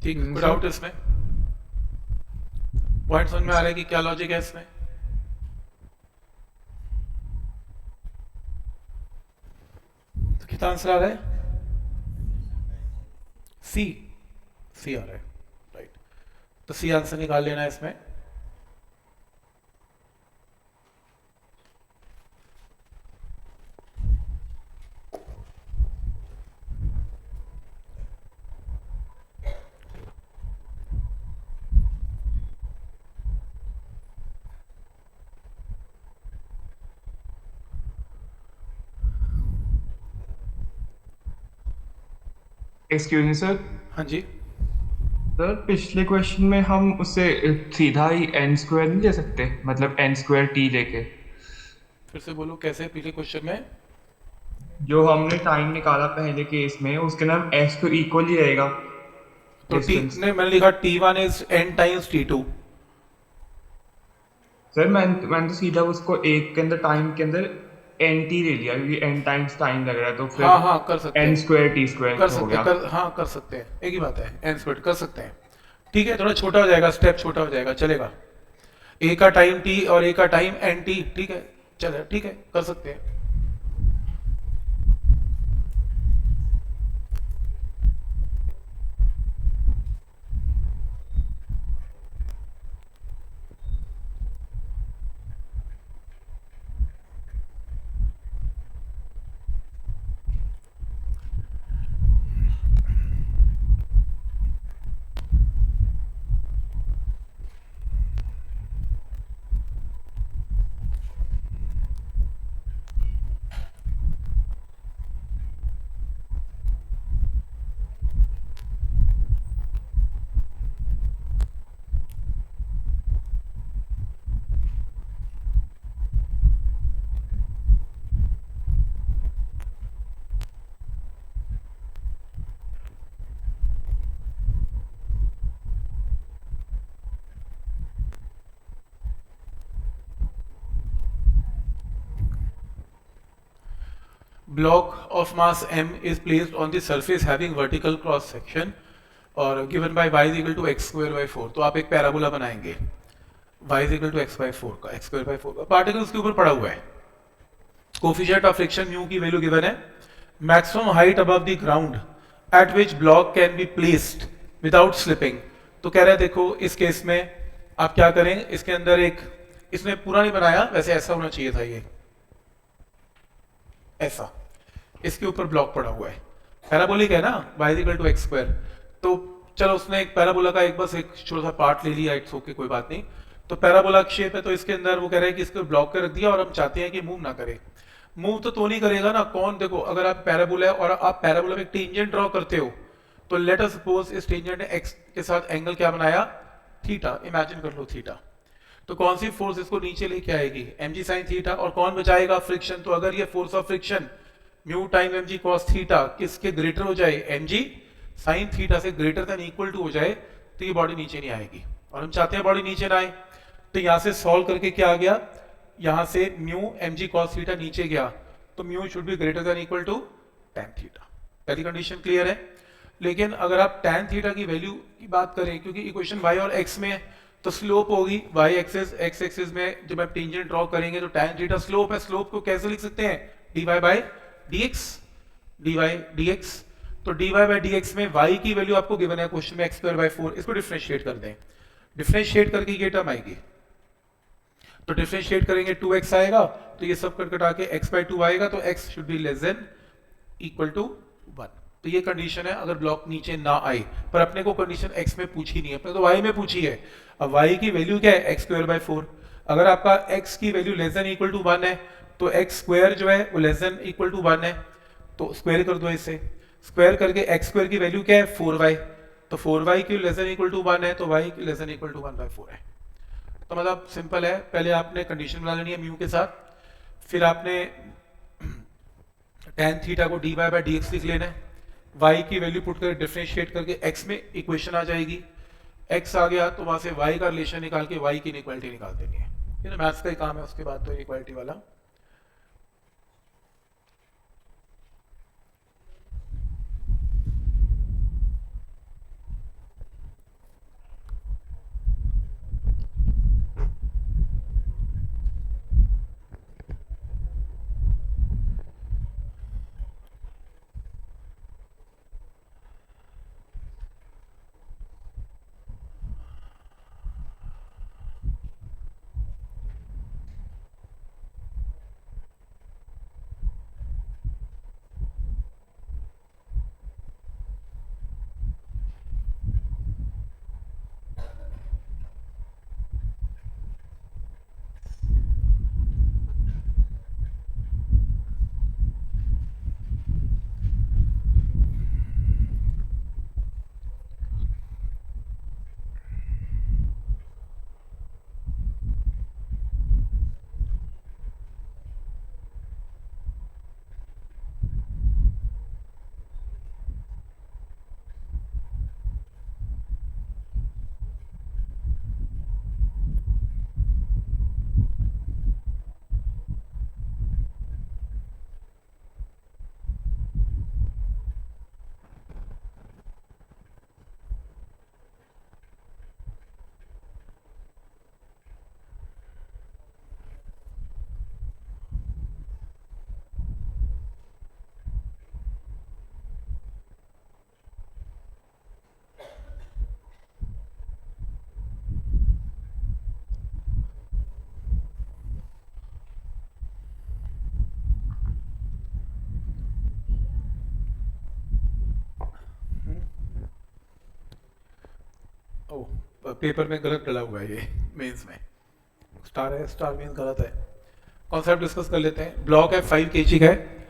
ठीक, कोई डाउट इसमें, पॉइंट समझ में आ रहा है कि क्या लॉजिक है इसमें। तो कितना आंसर आ रहा है, सी, सी आ रहा है, राइट। तो सी आंसर निकाल लेना है इसमें। Excuse me sir. हाँ जी, सर पिछले क्वेश्चन में हम उससे सीधा ही एन स्क्वायर नहीं ले सकते, मतलब एन स्क्वायर टी लेके। फिर से बोलो कैसे, पीछे क्वेश्चन में जो हमने टाइम निकाला पहले केस में, उसके नाम एस तो इक्वल ही रहेगा तो टी डिस्टेंस। ने मैंने लिखा t1 is n times t2। Sir मैंने तो सीधा उसको एक के अंदर टाइम के अंदर एन टी ले लिया, क्योंकि एन टाइम्स टाइम लग रहा है, तो हाँ फिर हाँ कर सकते एन हैं, स्क्वायर टी स्क्वायर कर हो सकते हैं, गया। हाँ कर सकते हैं, एक ही बात है, n स्क्वायर कर सकते हैं। ठीक है, थोड़ा छोटा हो जाएगा, स्टेप छोटा हो जाएगा, चलेगा। a का टाइम t और a का टाइम n t, ठीक है, चले, ठीक है, कर सकते हैं। block of mass m is placed on the surface having vertical cross section और given by y is equal to x square by 4, तो आप एक पैराबोला बनाएंगे y is equal to x by 4 का, x square by 4 का, particle उसके ऊपर पड़ा हुआ है, कोफिशिएंट ऑफ फ्रिक्शन म्यू की वैल्यू गिवन है, maximum height above the ground at which block can be placed without slipping. तो कह रहे हैं देखो इस केस में आप क्या करें, इसके अंदर एक, इसने पूरा नहीं बनाया, वैसे ऐसा होना चाहिए था, ये ऐसा, इसके ऊपर ब्लॉक पड़ा हुआ है, पैराबोलिक है ना, y is equal to x square, तो चलो उसने एक पैराबोला का एक बस एक छोटा सा पार्ट ले लिया, इट्स ओके कोई बात नहीं, तो पैराबोला शेप है, तो इसके अंदर वो कह रहे हैं कि इसको ब्लॉक कर रख दिया और हम चाहते हैं कि मूव ना करे, मूव तो नहीं करेगा ना, कौन, देखो अगर आप पैराबोला है और आप पैराबोला में एक टेंजेंट ड्रॉ करते हो, तो लेट अस सपोज इस टेंजेंट ने एक्स के साथ एंगल क्या बनाया, थीटा, इमेजिन कर लो थीटा, तो कौन सी फोर्स इसको नीचे लेके आएगी, mg sin थीटा, और कौन बचाएगा, फ्रिक्शन, तो अगर ये force of friction mu time mg cos theta किसके ग्रेटर हो जाए, mg sin थीटा से ग्रेटर देन इक्वल टू हो जाए, तो ये बॉडी नीचे नहीं आएगी, और हम चाहते हैं बॉडी नीचे ना आए, तो यहां से सॉल्व करके क्या आ गया, यहां से म्यू mg cos थीटा नीचे गया, तो mu should be greater than equal to tan theta, पहली कंडीशन क्लियर है। लेकिन अगर आप tan थीटा की वैल्यू की बात करें, क्योंकि इक्वेशन y और x में है, तो स्लोप होगी y एक्सिस, x एक्सिस में जब आप टेंजेंट ड्रॉ करेंगे तो tan थीटा स्लोप है, स्लोप को कैसे लिख सकते हैं, dy by dx, dy dx, तो dy by dx में y की वैल्यू आपको गिवन है क्वेश्चन में x स्क्वायर बाय 4, इसको डिफरेंशिएट कर दें, डिफरेंशिएट करके ये टर्म आएगी, तो डिफरेंशिएट करेंगे 2x आएगा, तो ये सब कटा के x by 2 आएगा, तो x should be less than equal to 1, तो ये कंडीशन है अगर ब्लॉक नीचे ना आए, पर अपने को कंडीशन x में पूछी नहीं है, अपने तो y में पूछी है, अब y की वैल्यू क्या है, x स्क्वायर बाय 4, अगर आपका x की value less than equal to 1 है, तो x स्क्वायर जो है वो लेस देन इक्वल टू 1 है, तो स्क्वायर कर दो इसे, स्क्वायर करके x स्क्वायर की वैल्यू क्या है 4y, तो 4y की लेस देन इक्वल टू 1 है, तो y की less than equal to 1 by 4 है, तो मतलब सिंपल है, पहले आपने कंडीशन बना लेनी है म्यू के साथ, फिर आपने tan थीटा को dy by dx लिख लेना है, y की वैल्यू पुट कर डिफरेंशिएट करके x में इक्वेशन आ जाएगी, x आ गया तो वहां से y का रिलेशन निकाल के y की इनइक्वालिटी निकाल देनी है, ये तो मैथ्स का ही काम है, उसके बाद तो इनइक्वालिटी वाला। पेपर में गलत डला हुआ है, ये मेंस में स्टार है, स्टार मींस गलत है, कॉन्सेप्ट डिस्कस कर लेते हैं। ब्लॉक है 5 kg का है,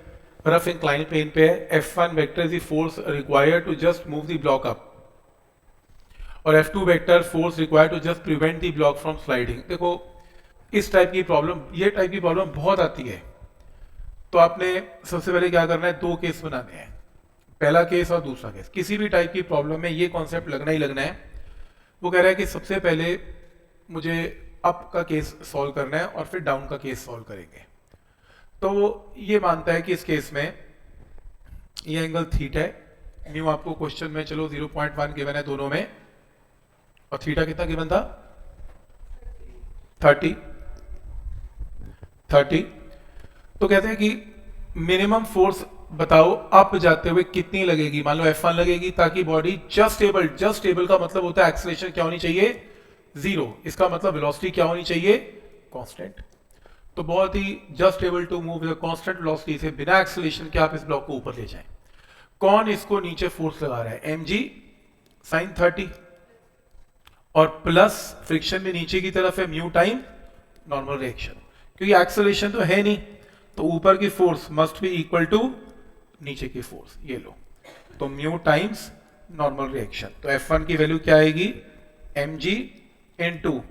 रफ इंक्लाइन प्लेन पे है, F1 vector is the force required to just move the block up, और F2 vector force required to just prevent the block from sliding. देखो इस टाइप की प्रॉब्लम, ये टाइप की प्रॉब्लम बहुत आती है, तो आपने सबसे पहले क्या करना है, 2 केस बनाने हैं, पहला केस और दूसरा केस, किसी भी टाइप की प्रॉब्लम में ये कॉन्सेप्ट लगना ही लगना है। वो कह रहा है कि सबसे पहले मुझे अप का केस सॉल्व करना है और फिर डाउन का केस सॉल्व करेंगे। तो ये मानता है कि इस केस में ये एंगल थीटा है, म्यू आपको क्वेश्चन में चलो 0.1 गिवन है दोनों में, और थीटा कितना गिवन था 30। तो कहते हैं कि मिनिमम फोर्स बताओ अप जाते हुए कितनी लगेगी, मान लो F1 लगेगी ताकि बॉडी जस्ट स्टेबल का मतलब होता है एक्सेलरेशन क्या होनी चाहिए 0, इसका मतलब वेलोसिटी क्या होनी चाहिए कांस्टेंट। तो बहुत ही just able to move with constant velocity से बिना एक्सेलरेशन के आप इस ब्लॉक को ऊपर ले जाएं। कौन इसको नीचे फोर्स लगा रहा है, mg sin 30 और प्लस फ्रिक्शन में नीचे की तरफ है म्यू टाइम नॉर्मल रिएक्शन, क्योंकि एक्सेलरेशन तो है नहीं, तो ऊपर की force must be equal to नीचे की फोर्स, ये लो, तो म्यू टाइम्स नॉर्मल रिएक्शन। तो F1 की वैल्यू क्या आएगी mg into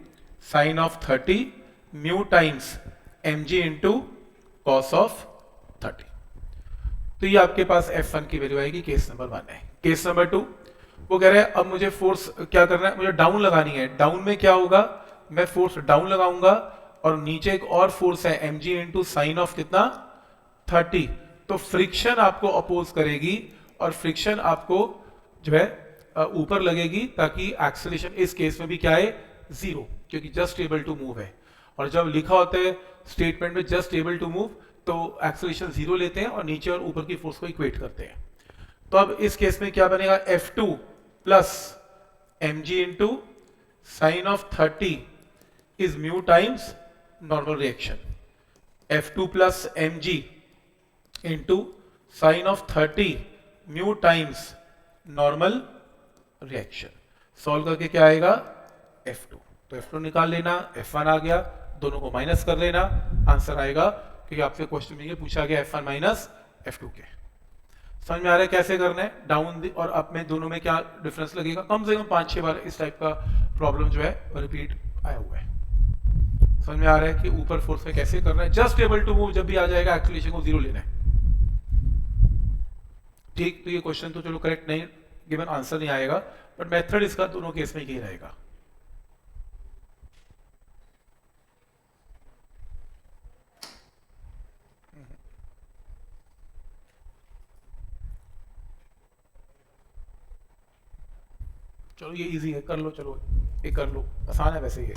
sine of 30 mu times mg into cos of 30। तो ये आपके पास F1 की वैल्यू आएगी, केस नंबर 1 है। केस नंबर 2 वो कह रहे हैं अब मुझे फोर्स क्या करना है, मुझे डाउन लगानी है। डाउन में क्या होगा, मैं फोर्स डाउन लगाऊंगा और नीचे एक और फोर्स है mg इंटू साइन ऑफ कितना 30, तो फ्रिक्शन आपको अपोज करेगी और फ्रिक्शन आपको जो है ऊपर लगेगी ताकि एक्सेलरेशन इस केस में भी क्या है 0, क्योंकि जस्ट एबल टू मूव है। और जब लिखा होता है स्टेटमेंट में जस्ट एबल टू मूव तो एक्सेलरेशन 0 लेते हैं और नीचे और ऊपर की फोर्स को इक्वेट करते हैं। तो अब इस केस में क्या बनेगा, F2 plus mg into sine of 30 is mu times normal reaction, F2 plus mg into sine of 30 mu times normal reaction. Solve करके क्या आएगा F2, तो F2 निकाल लेना, F1 आ गया, दोनों को माइनस कर लेना, आंसर आएगा, क्योंकि आपसे क्वेश्चन में ये पूछा गया F1 माइनस F2 के। समझ में आ रहा है कैसे करना है, डाउन और अप में दोनों में क्या डिफरेंस लगेगा। कम से कम 5-6 बार इस टाइप का प्रॉब्लम जो है रिपीट आया हुआ है। समझ में आ रहा है कि ऊपर फोर्स में कैसे करना है, जस्ट एबल टू मूव जब भी आ जाएगा एक्सेलरेशन को 0 लेना है। ठीक, तो ये क्वेश्चन तो चलो करेक्ट नहीं गिवन, आंसर नहीं आएगा, बट मेथड इसका दोनों केस में ही रहेगा। चलो ये इजी है, कर लो, चलो ये कर लो, आसान है वैसे ये।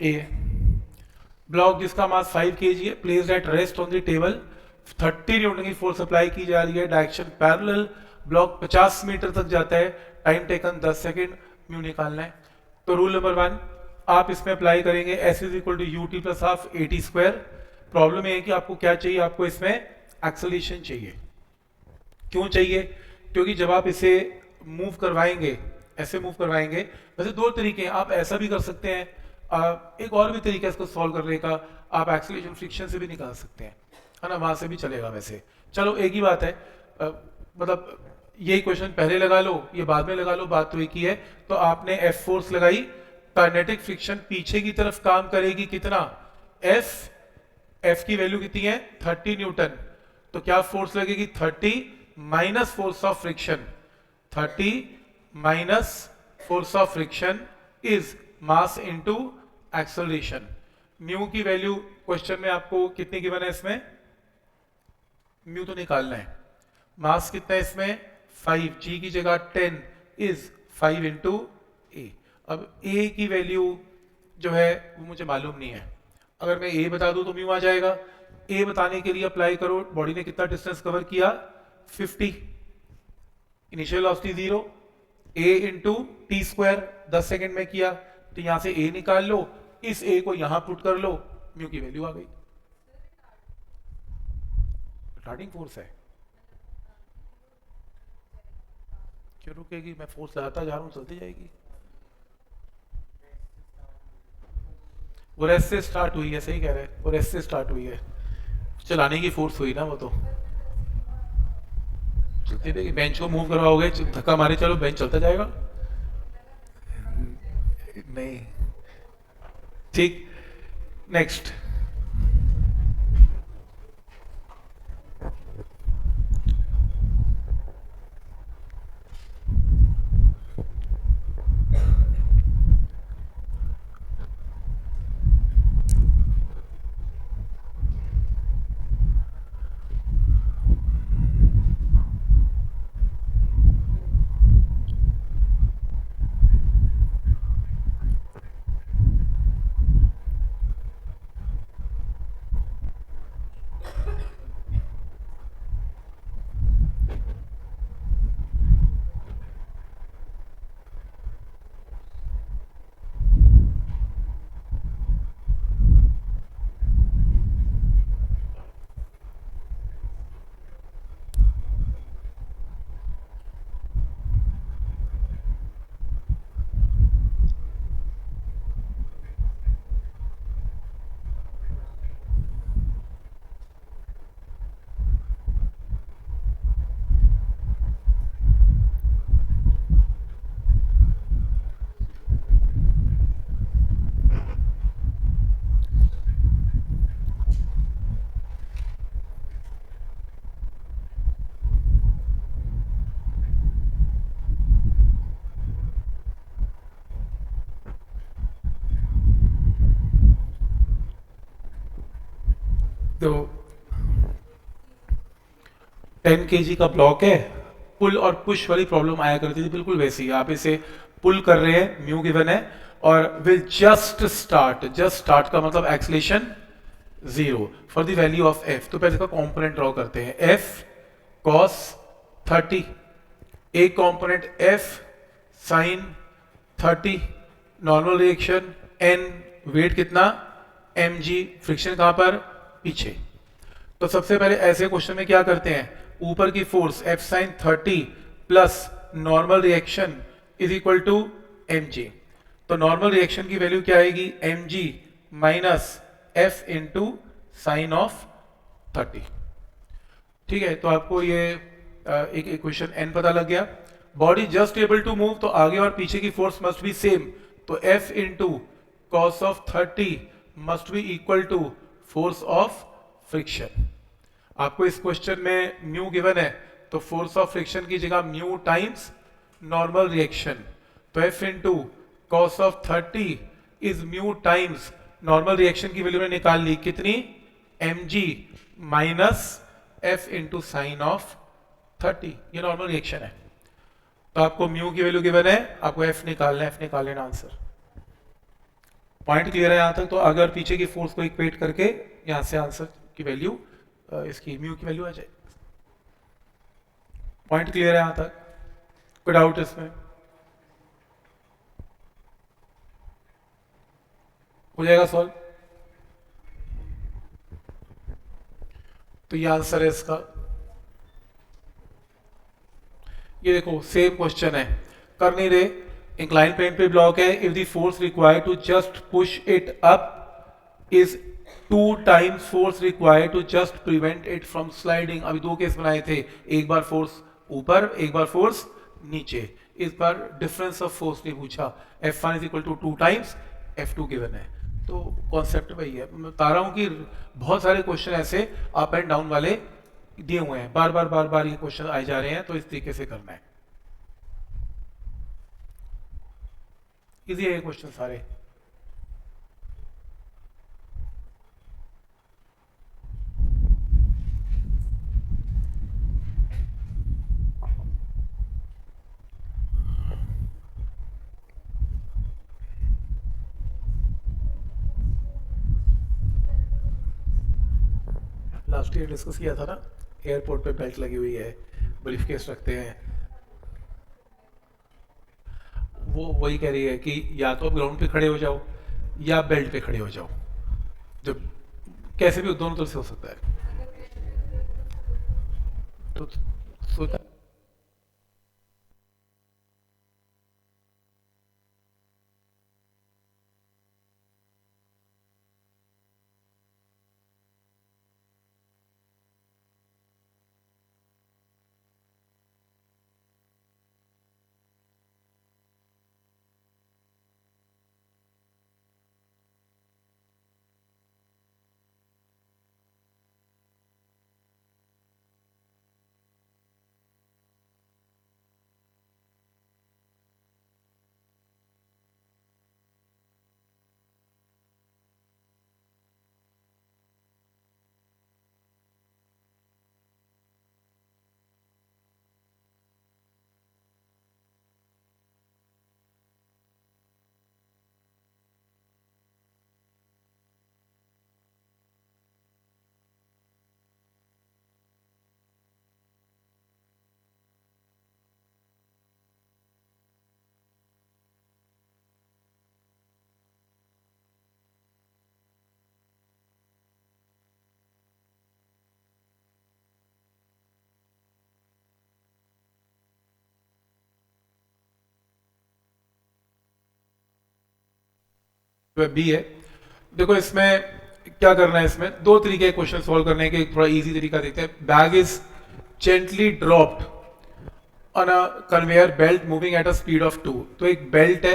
ए ब्लॉक जिसका मास 5 kg है, placed at rest on the table, 30 Newton की फोर्स अप्लाई की जा रही है, डायरेक्शन पैरेलल, ब्लॉक 50 मीटर तक जाता है, टाइम टेकन 10 सेकंड, म्यू निकालना है। तो रूल नंबर 1 आप इसमें अप्लाई करेंगे, S is equal to u t plus half AT square. Problem ये है कि आपको क्या चाहिए, आपको इसमें एक्सेलरेशन चाहिए। क्यों चाहिए, क्योंकि जब आप इसे मूव करवाएंगे, ऐसे मूव करवाएंगे, वैसे दो तरीके हैं, आप ऐसा भी कर सकते हैं, एक और भी तरीका है इसको सॉल्व करने का, आप एक्सेलरेशन फ्रिक्शन से भी निकाल सकते हैं, है ना, वहां से भी चलेगा वैसे। चलो एक ही बात है, मतलब यही क्वेश्चन पहले लगा लो, ये बाद में लगा लो, बात तो एक ही है। तो आपने F फोर्स लगाई, काइनेटिक फ्रिक्शन पीछे की तरफ काम करेगी कितना, F की वैल्यू कितनी है 30 न्यूटन, तो क्या फोर्स लगेगी 30 minus force of friction, 30 minus force of friction is mass into acceleration. Mu की वैल्यू क्वेश्चन में आपको कितनी गिवन है, इसमें म्यू तो निकालना है, मास कितना है इसमें 5, g की जगह 10 इज 5 इंटू ए। अब a की वैल्यू जो है वो मुझे मालूम नहीं है, अगर मैं a बता दूं तो म्यू आ जाएगा, ए बताने के लिए अप्लाई करो, बॉडी ने कितना डिस्टेंस कवर किया 50, इनिशियल वेलोसिटी 0, ए इंटू टी स्क्वायर 10 सेकेंड में किया, तो यहां से ए निकाल लो, इस ए को यहां पुट कर लो, म्यू की वैल्यू आ गई। रिटार्डिंग फोर्स है, क्यों रुकेगी, मैं फोर्स लगाता जा रहा हूं, चलती जाएगी। वो रेस्ट से स्टार्ट हुई है, सही कह रहे हैं, वो रेस्ट से स्टार्ट हुई है, चलाने की फोर्स हुई ना वो तो चलती रहेगी। बेंच को मूव करवाओगे, धक्का मारे चलो, बेंच चलता जाएगा नहीं। ठीक, नेक्स्ट। तो 10 kg का ब्लॉक है, पुल और पुश वाली प्रॉब्लम आया करती थी, बिल्कुल वैसी। आप इसे पुल कर रहे हैं, म्यू गिवन है, और will just start, just start का मतलब acceleration 0 for the value of F. तो पहले इसका कॉम्पोनेंट ड्रॉ करते हैं, एफ कॉस 30, एक component F sine 30, normal reaction N, weight कितना mg, फ्रिक्शन कहां पर पीछे। तो सबसे पहले ऐसे क्वेश्चन में क्या करते हैं, ऊपर की force F sine 30 plus normal reaction is equal to mg। तो नॉर्मल रिएक्शन की वैल्यू क्या आएगी, mg minus f into sine of 30। ठीक है, तो आपको ये एक इक्वेशन n पता लग गया। Body just able to move, तो आगे और पीछे की फोर्स मस्ट बी सेम, तो f into cos of 30 must be equal to force of friction. आपको इस क्वेश्चन में म्यू गिवन है, तो फोर्स ऑफ फ्रिक्शन की जगह म्यू टाइम्स नॉर्मल रिएक्शन, तो f into cos of 30 is mu times normal reaction की वैल्यू ने निकाल ली कितनी, mg minus f into sine of 30, ये नॉर्मल रिएक्शन है। तो आपको म्यू की वैल्यू गिवन है, आपको f निकालना है, f निकाल लेना आंसर। पॉइंट क्लियर है यहां तक। तो अगर पीछे की फोर्स को इक्वेट करके यहां से आंसर की वैल्यू, इसकी म्यू की वैल्यू आ जाए। पॉइंट क्लियर है यहां तक, कोई डाउट इसमें, हो जाएगा सॉल्व। तो ये आंसर है इसका। ये देखो सेम क्वेश्चन है, कर नहीं रहे, इंक्लाइन प्लेन पे ब्लॉक है, if the force required to just push it up is 2 times force required to just prevent it from sliding. अभी दो केस बनाए थे, एक बार फोर्स ऊपर, एक बार फोर्स नीचे, इस बार डिफरेंस ऑफ फोर्स नहीं पूछा। F1 is equal to 2 times F2 given है। तो कॉन्सेप्ट वही है, मैं बता रहा हूं कि बहुत सारे क्वेश्चन ऐसे अप एंड डाउन वाले दिए हुए हैं, बार बार ये क्वेश्चन आए जा रहे हैं, तो इस तरीके से करना है। इजी है ये क्वेश्चन सारे। लास्ट ईयर डिस्कस किया था ना, एयरपोर्ट पे बेल्ट लगी हुई है, ब्रीफ केस रखते हैं, वो वही कह रही है कि या तो आप ग्राउंड पे खड़े हो जाओ या बेल्ट पे खड़े हो जाओ, जब कैसे भी दोनों तरफ से हो सकता है। तो सोचा बी है। देखो इसमें क्या करना है, इसमें दो तरीके के क्वेश्चन सॉल्व करने के, एक थोड़ा इजी तरीका देखते हैं। Bag is gently dropped on a conveyor belt moving at a speed of 2। तो एक बेल्ट है,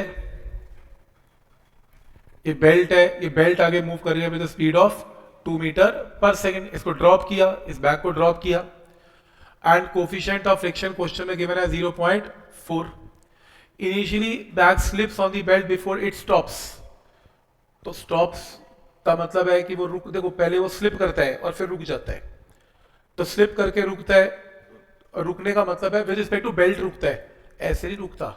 ये बेल्ट है, ये बेल्ट आगे मूव कर रही है विद स्पीड ऑफ 2 मीटर पर सेकेंड। इसको ड्रॉप किया, इस बैग को ड्रॉप किया, and coefficient of friction question में गिवन है 0.4। Initially bag slips on the belt before it stops. तो स्टॉप्स का मतलब है कि वो रुक, देखो पहले वो स्लिप करता है और फिर रुक जाता है। तो स्लिप करके रुकता है, और रुकने का मतलब है विद रिस्पेक्ट टू बेल्ट रुकता है, ऐसे नहीं रुकता।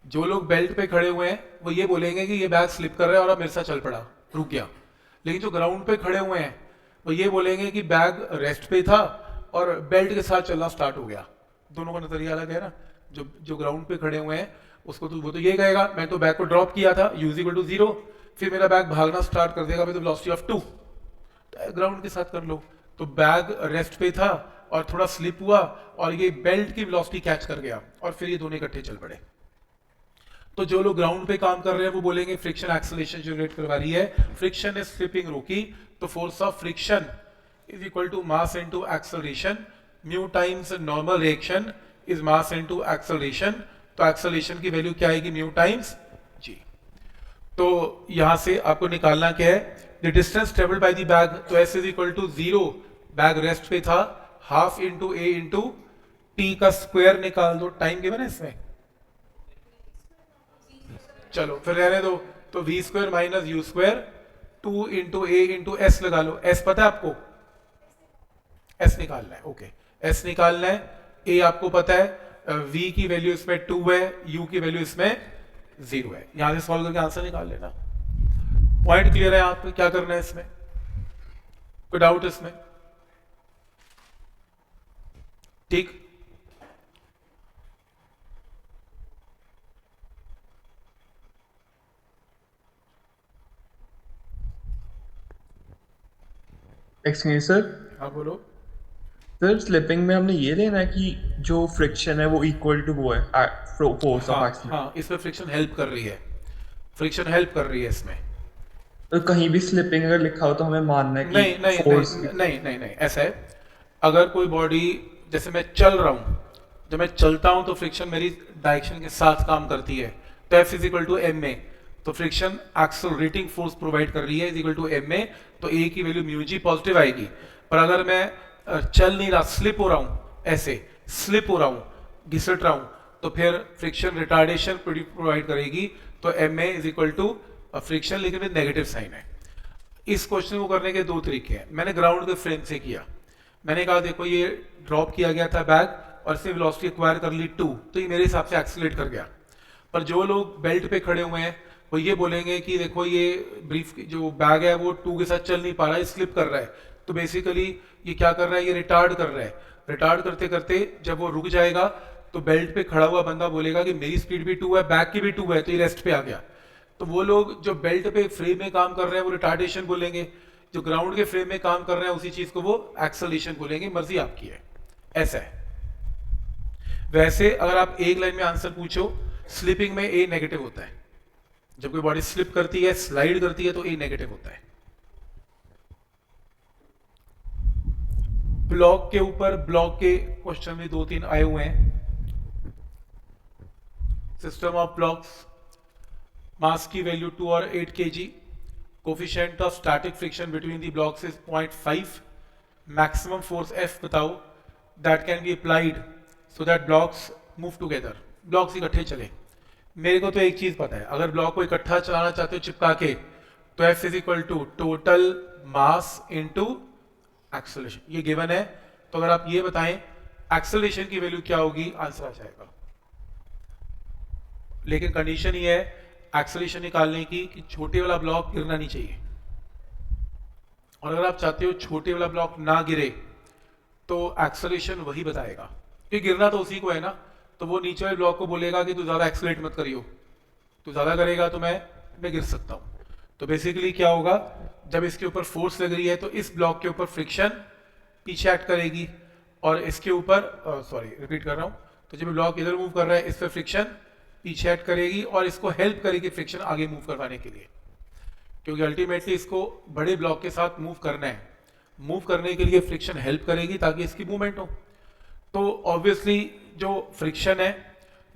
जो लोग बेल्ट पे खड़े हुए हैं वो ये बोलेंगे कि ये बैग स्लिप कर रहा है और अब मेरे साथ चल पड़ा, रुक गया। लेकिन जो ग्राउंड पे खड़े हुए हैं वो ये बोलेंगे कि बैग रेस्ट पे था और बेल्ट के साथ चलना स्टार्ट हो गया। दोनों का नजरिया अलग है ना। जो जो ग्राउंड पे खड़े हुए हैं उसको तो वो तो ये कहेगा मैं तो बैग को ड्रॉप किया था, u इक्वल टू 0, फिर मेरा बैग भागना स्टार्ट कर देगा विद वेलोसिटी ऑफ 2। ग्राउंड के साथ कर लो। तो बैग रेस्ट पे था और थोड़ा स्लिप हुआ और ये बेल्ट की वेलोसिटी कैच कर गया और फिर ये दोनों इकट्ठे चल पड़े। तो जो लोग ग्राउंड पे काम कर रहे हैं वो बोलेंगे फ्रिक्शन एक्सेलरेशन जनरेट करवा रही है, फ्रिक्शन इज स्लिपिंग रोकी, तो force of friction is equal to mass into acceleration, mu times normal reaction is mass into acceleration. तो एक्सेलरेशन की वैल्यू क्या आएगी, म्यू टाइम्स जी। तो यहां से आपको निकालना क्या है, the distance travelled by the bag, तो S is equal to 0, bag rest पे था, हाफ इंटू ए इंटू टी का स्क्वायर निकाल दो, टाइम गिवन है इसमें, चलो फिर रहने दो। तो v square minus u square 2 into ए इंटू एस लगा लो। एस पता है आपको, एस निकालना है, ओके एस निकालना है। ए आपको पता है, वी की वैल्यू इसमें 2 है, यू की वैल्यू इसमें 0 है। यहां से सॉल्व करके आंसर निकाल लेना। पॉइंट क्लियर है, आप क्या करना है इसमें, कोई डाउट इसमें, ठीक। Excuse sir. हाँ बोलो। सर स्लिपिंग में हमने ये लेना है कि जो फ्रिक्शन है वो इक्वल टू वो है फोर्स ऑफ हाँ एक्शन। हाँ, इसमें फ्रिक्शन हेल्प कर रही है, फ्रिक्शन हेल्प कर रही है इसमें। तो कहीं भी स्लिपिंग अगर लिखा हो तो हमें मानना है कि नहीं नहीं फोर्स नहीं नहीं नहीं नहीं, ऐसा है, अगर कोई बॉडी, जैसे मैं चल रहा हूं, जब मैं चलता हूं तो फ्रिक्शन मेरी डायरेक्शन के साथ काम करती है, तो F is equal to M A, तो फ्रिक्शन एक्सेलरेटिंग फोर्स प्रोवाइड कर रही है, is equal to M A, तो ए की वैल्यू म्यू जी पॉजिटिव आएगी। पर अगर मैं चल नहीं रहा, स्लिप हो रहा हूं, ऐसे स्लिप हो रहा हूं, घिसट रहा हूं, तो फिर फ्रिक्शन रिटार्डेशन प्रोवाइड करेगी, तो m a is equal to friction, लेकिन विद नेगेटिव साइन है। इस क्वेश्चन को करने के दो तरीके हैं। मैंने ग्राउंड के फ्रेम से किया, मैंने कहा देखो ये ड्रॉप किया गया था बैग और इसने वेलोसिटी एक्वायर कर ली 2, तो ये मेरे हिसाब से एक्सीलरेट कर गया। पर जो लोग बेल्ट पे खड़े हुए हैं वो ये बोलेंगे कि देखो ये ब्रीफ जो बैग है वो 2 के साथ चल नहीं पा रहा है, स्लिप कर रहा है, तो बेसिकली ये क्या कर रहा है, ये रिटार्ड कर रहा है। रिटार्ड करते करते जब वो रुक जाएगा तो बेल्ट पे खड़ा हुआ बंदा बोलेगा कि मेरी स्पीड भी 2 है, बैक की भी 2 है, तो ये रेस्ट पे आ गया। तो वो लोग जो बेल्ट पे फ्रेम में काम कर रहे हैं वो रिटार्डेशन बोलेंगे, जो ग्राउंड के फ्रेम में काम कर रहे हैं उसी चीज को वो एक्सेलरेशन बोलेंगे। मर्जी आपकी है, ऐसा है। वैसे अगर आप एक लाइन में आंसर पूछो, स्लिपिंग में ए नेगेटिव होता है। जब कोई बॉडी स्लिप करती है, स्लाइड करती है, तो ए नेगेटिव होता है। ब्लॉक के ऊपर ब्लॉक के क्वेश्चन भी 2-3 आए हुए हैं। सिस्टम ऑफ ब्लॉक्स, मास की वैल्यू 2 और 8 kg, coefficient of static friction between the blocks is 0.5, maximum force F बताओ that can be applied so that blocks move together, blocks इकट्ठे चले। मेरे को तो एक चीज पता है, अगर ब्लॉक को इकट्ठा चलाना चाहते हो चिपका के, तो F is equal to total mass into acceleration, ये गिवन है। तो अगर आप ये बताएं एक्सेलरेशन की वैल्यू क्या होगी, आंसर आ जाएगा। लेकिन कंडीशन ये है एक्सेलरेशन निकालने की कि छोटे वाला ब्लॉक गिरना नहीं चाहिए। और अगर आप चाहते हो छोटे वाला ब्लॉक ना गिरे तो एक्सेलरेशन वही बताएगा, कि गिरना तो उसी को है ना। तो वो नीचे वाले ब्लॉक को बोलेगा कि तू ज्यादा एक्सेलरेट मत करियो, तू ज्यादा करेगा तो मैं गिर सकता हूं। तो बेसिकली क्या होगा, जब इसके ऊपर फोर्स लग रही है तो इस ब्लॉक के ऊपर फ्रिक्शन पीछे एक्ट करेगी, और इसके ऊपर सॉरी रिपीट कर रहा हूं, तो जब ब्लॉक इधर मूव कर रहा है इस पर फ्रिक्शन पीछे एक्ट करेगी और इसको हेल्प करेगी फ्रिक्शन आगे मूव करवाने के लिए, क्योंकि अल्टीमेटली इसको बड़े ब्लॉक के साथ मूव करना है। मूव करने के लिए फ्रिक्शन हेल्प करेगी ताकि इसकी मूवमेंट हो। तो ऑब्वियसली जो फ्रिक्शन है,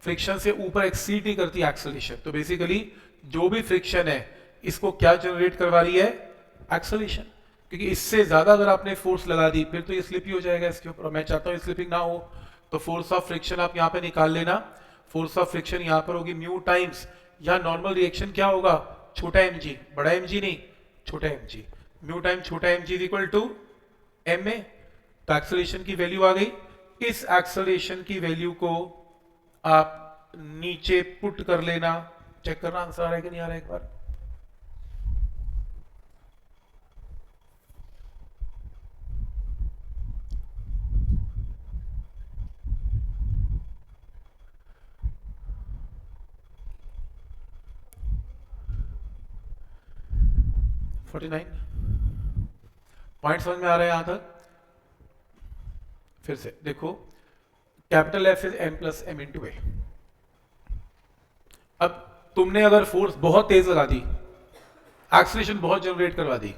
फ्रिक्शन से ऊपर एक्सीड नहीं करती एक्सेलरेशन। तो बेसिकली जो भी फ्रिक्शन है इसको क्या जनरेट करवा रही है, एक्सेलरेशन। क्योंकि इससे ज्यादा अगर आपने फोर्स लगा दी फिर तो ये स्लिप ही हो जाएगा इसके ऊपर। मैं चाहता हूँ स्लिपिंग ना हो, तो फोर्स ऑफ फ्रिक्शन आप यहाँ पे निकाल लेना। फोर्स ऑफ फ्रिक्शन यहाँ पर होगी म्यू टाइम्स, यहाँ नॉर्मल रिएक्शन क्या होगा, छोटा mg, बड़ा mg नहीं, छोटा mg। म्यू टाइम छोटा mg is equal to M A. तो एक्सेलरेशन की वैल्यू आ गई। इस एक्सेलरेशन की वैल्यू को आप नीचे पुट कर लेना। चेक करना आंसर आ रहा है कि नहीं आ रहा है एक बार। पॉइंट समझ में आ रहा है यहां तक। फिर से देखो, capital F is m plus m into A. अब तुमने अगर फोर्स बहुत तेज लगा दी, एक्सेलरेशन बहुत जनरेट करवा दी,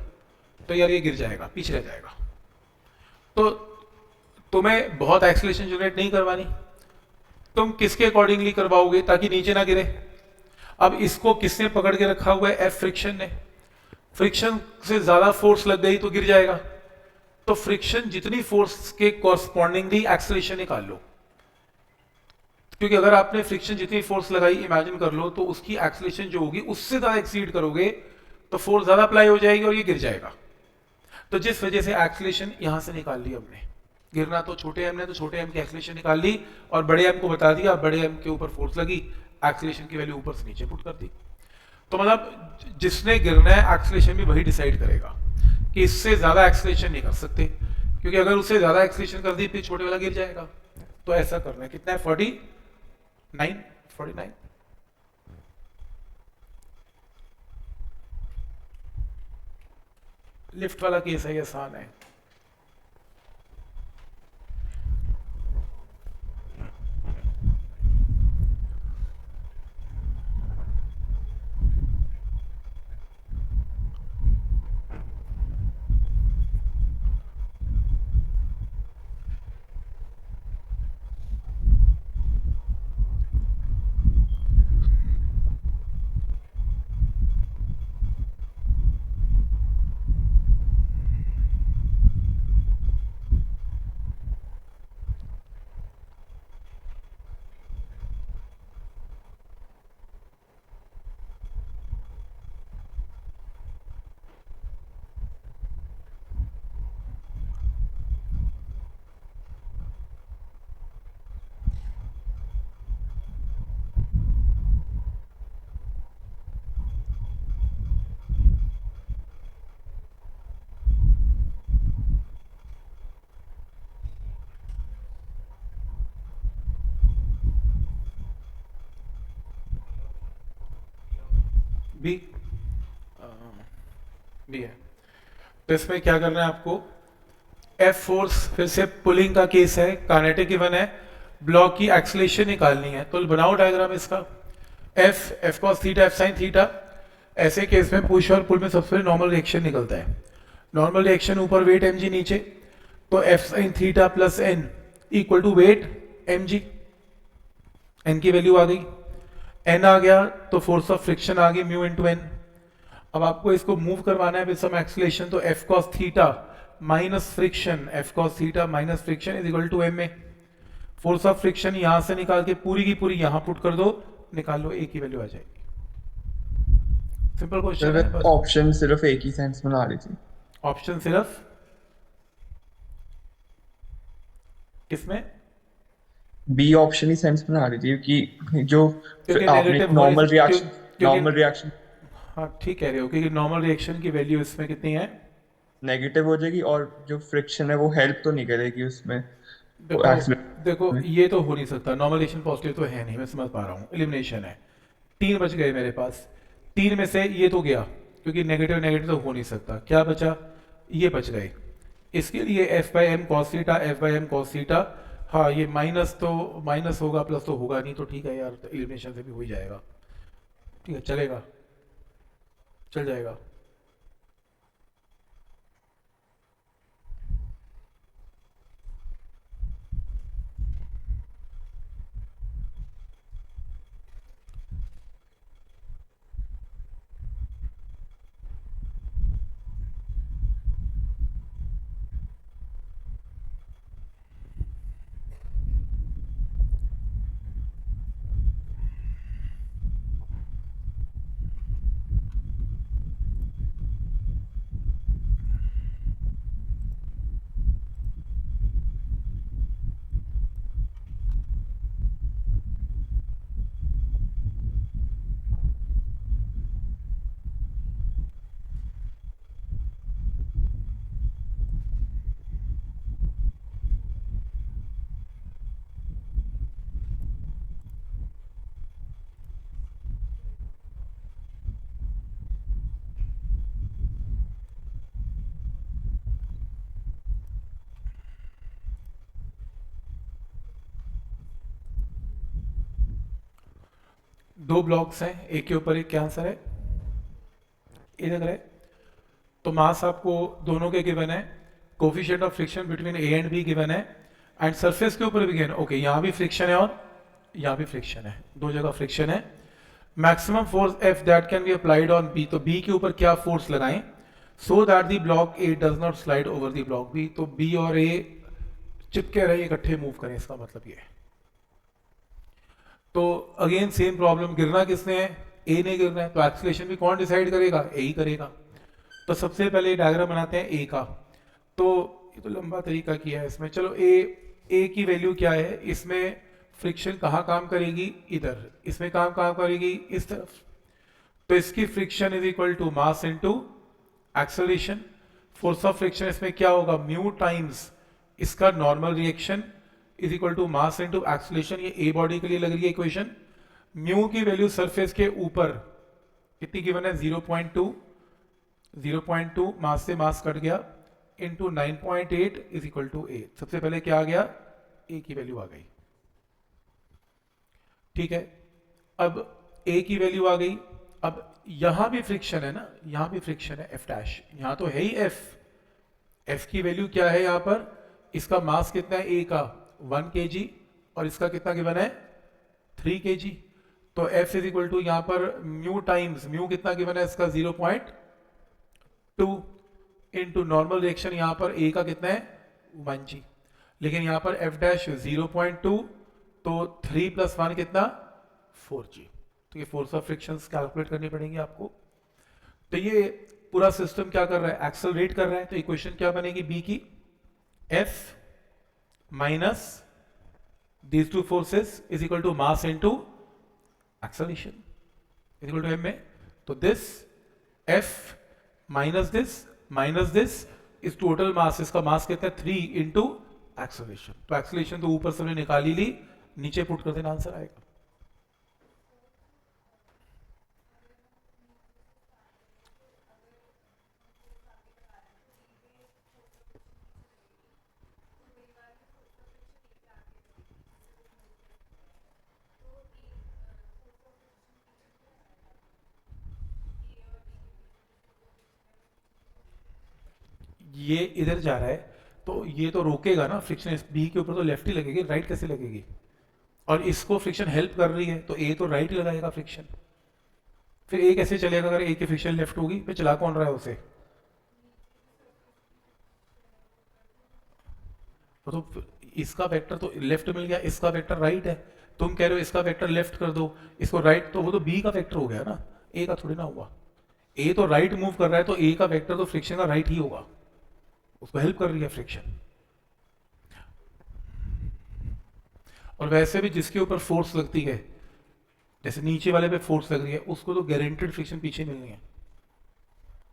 तो यार ये गिर जाएगा, पीछे रह जाएगा। तो तुम्हें बहुत एक्सेलरेशन जनरेट नहीं करवानी, तुम किसके अकॉर्डिंगली करवाओगे ताकि नीचे ना गिरे। अब इसको किसने पकड़ के रखा हुआ है, F फ्रिक्शन ने। फ्रिक्शन से ज्यादा फोर्स लग गई तो गिर जाएगा। तो फ्रिक्शन जितनी फोर्स के कॉरस्पॉन्डिंगली एक्सेलरेशन निकाल लो, क्योंकि अगर आपने फ्रिक्शन जितनी फोर्स लगाई इमेजिन कर लो, तो उसकी एक्सेलरेशन जो होगी उससे ज्यादा एक्सीड करोगे तो फोर्स ज्यादा अप्लाई हो जाएगी और ये गिर जाएगा। तो जिस वजह से एक्सेलरेशन यहां से निकाल ली हमने। गिरना तो छोटे एम ने, तो छोटे एम की एक्सेलरेशन निकाल ली और बड़े एम को बता दिया, बड़े एम के ऊपर फोर्स लगी, एक्सेलरेशन की वैल्यू ऊपर से नीचे पुट कर दी। तो मतलब जिसने गिरना है एक्सेलरेशन भी वही डिसाइड करेगा कि इससे ज्यादा एक्सेलरेशन नहीं कर सकते, क्योंकि अगर उससे ज्यादा एक्सेलरेशन कर दी फिर छोटे वाला गिर जाएगा। तो ऐसा करना है। कितना है, 49। लिफ्ट वाला केस है, आसान है। बी, बी है। तो इसमें क्या करना है आपको, एफ फोर्स, फिर से पुलिंग का केस है, काइनेटिक गिवन है, ब्लॉक की एक्सीलरेशन निकालनी है। तो बनाओ डायग्राम इसका, F cos theta, F sine theta. ऐसे केस में पुश और पुल में सबसे पहले नॉर्मल रिएक्शन निकलता है। नॉर्मल रिएक्शन ऊपर वेट एम जी, नीचे, तो F sine theta plus N equal to weight M G. N की वैल्यू आ गई, एन आ गया तो फोर्स ऑफ फ्रिक्शन आ गई म्यू इंटू एन। अब आपको इसको मूव करवाना है विद सम एक्सीलरेशन, तो F cos theta minus friction, F cos theta minus friction is equal to M A. Force of friction यहां से निकाल के पूरी की पूरी यहां पुट कर दो, निकाल लो, ए की वैल्यू आ जाएगी। सिंपल क्वेश्चन है बस। ऑप्शन सिर्फ एक ही सेंस में आ रही थी। ऑप्शन सिर्फ किसमें, बी ऑप्शन ही सेंस में आ रही थी क्योंकि जो क्योंकि आपने नेगेटिव नॉर्मल रिएक्शन, क्योंकि नॉर्मल रिएक्शन हाँ ठीक कह रहे हो, क्योंकि नॉर्मल रिएक्शन की वैल्यू इसमें कितनी है, नेगेटिव हो जाएगी और जो फ्रिक्शन है वो हेल्प तो नहीं करेगी उसमें, वो देखो देखो एक्सीलरेशन में। ये तो हो नहीं सकता, नॉर्मल रिएक्शन पॉजिटिव तो है नहीं, मैं समझ पा रहा हूँ, एलिमिनेशन है। तीन बच गए मेरे पास, तीन में से ये तो गया, क्योंकि नेगेटिव नेगेटिव तो हो नहीं सकता, क्या बचा, ये बच गए। इसके लिए F by M cos theta, F by M cos theta, हाँ ये माइनस तो माइनस होगा, प्लस तो होगा नहीं, तो ठीक है यार, तो एलिमिनेशन से भी हो ही जाएगा, ठीक है चलेगा, चल जाएगा। दो ब्लॉक्स हैं, एक के ऊपर एक, क्या आंसर है, ए लग रहा है। तो मास आपको दोनों के गिवन है, coefficient of friction between A and be given है, एंड सरफेस के ऊपर भी गिवन है। ओके, यहाँ भी फ्रिक्शन है और यहाँ भी फ्रिक्शन है, दो जगह फ्रिक्शन है। Maximum force F that can be applied on B, तो बी के ऊपर क्या फोर्स लगाएं so that the block A does not slide over the block B. तो बी और ए चिपके रहे, इकट्ठे मूव करें, इसका मतलब ये है। तो अगेन सेम प्रॉब्लम, गिरना किसने है, ए ने गिरना है, तो एक्सीलरेशन भी कौन डिसाइड करेगा, ए ही करेगा। तो सबसे पहले डायग्राम बनाते हैं ए का। तो ये तो लंबा तरीका किया है इसमें, चलो ए की वैल्यू क्या है, इसमें फ्रिक्शन कहाँ काम करेगी, इधर, इसमें काम करेगी इस तरफ। तो इसकी friction is equal to mass into acceleration. Force of friction इसमें क्या होगा, म्यू टाइम्स इसका normal reaction is equal to mass into acceleration. ये ए बॉडी के लिए लग रही है इक्वेशन। म्यू की वैल्यू सरफेस के ऊपर कितनी गिवन है, 0.2, 0.2 मास से मास कट गया into 9.8 is equal to A. सबसे पहले क्या आ गया, ए की वैल्यू आ गई, ठीक है। अब ए की वैल्यू आ गई, अब यहां भी फ्रिक्शन है ना, यहां भी फ्रिक्शन है, एफ डैश, यहां तो है ही एफ। एफ की वैल्यू क्या है यहां पर, इसका मास कितना है ए का 1 kg, और इसका कितना गिवन है 3 kg। तो एफ इज इक्वल टू यहां पर म्यू टाइम्स, म्यू कितना गिवन है इसका 0.2 इंटू नॉर्मल रिएक्शन, यहां पर ए का कितना है 1g, लेकिन यहां पर एफ डैश 0.2, तो 3 + 1 कितना 4g। तो ये फोर्स ऑफ फ्रिक्शन कैलकुलेट करनी पड़ेंगी आपको। तो ये पूरा सिस्टम क्या कर रहा है, एक्सेलरेट कर रहा है। तो इक्वेशन क्या बनेगी बी की, F minus these two forces is equal to mass into acceleration is equal to m में। तो this f minus this is total mass, इसका मास कितना है 3 into acceleration। तो acceleration तो ऊपर से हमने निकाली ली, नीचे पुट कर देना, आंसर आएगा। ये इधर जा रहा है तो ये तो रोकेगा ना फ्रिक्शन, बी के ऊपर तो लेफ्ट ही लगेगी, राइट कैसे लगेगी? और इसको फ्रिक्शन हेल्प कर रही है तो ए तो राइट ही लगाएगा फ्रिक्शन। फिर ए कैसे चलेगा अगर ए की फ्रिक्शन लेफ्ट होगी? फिर चला कौन रहा है उसे? तो इसका वेक्टर तो लेफ्ट मिल गया, इसका वेक्टर राइट है। तुम कह रहे हो इसका वेक्टर लेफ्ट कर दो, इसको राइट, तो वो तो बी का वेक्टर हो गया ना, ए का थोड़ी ना हुआ। ए तो राइट मूव कर रहा है तो ए का वेक्टर तो फ्रिक्शन का राइट ही होगा, उसको हेल्प कर रही है फ्रिक्शन। और वैसे भी जिसके ऊपर फोर्स लगती है, जैसे नीचे वाले पे फोर्स लग रही है, उसको तो गारंटेड फ्रिक्शन पीछे मिलनी है।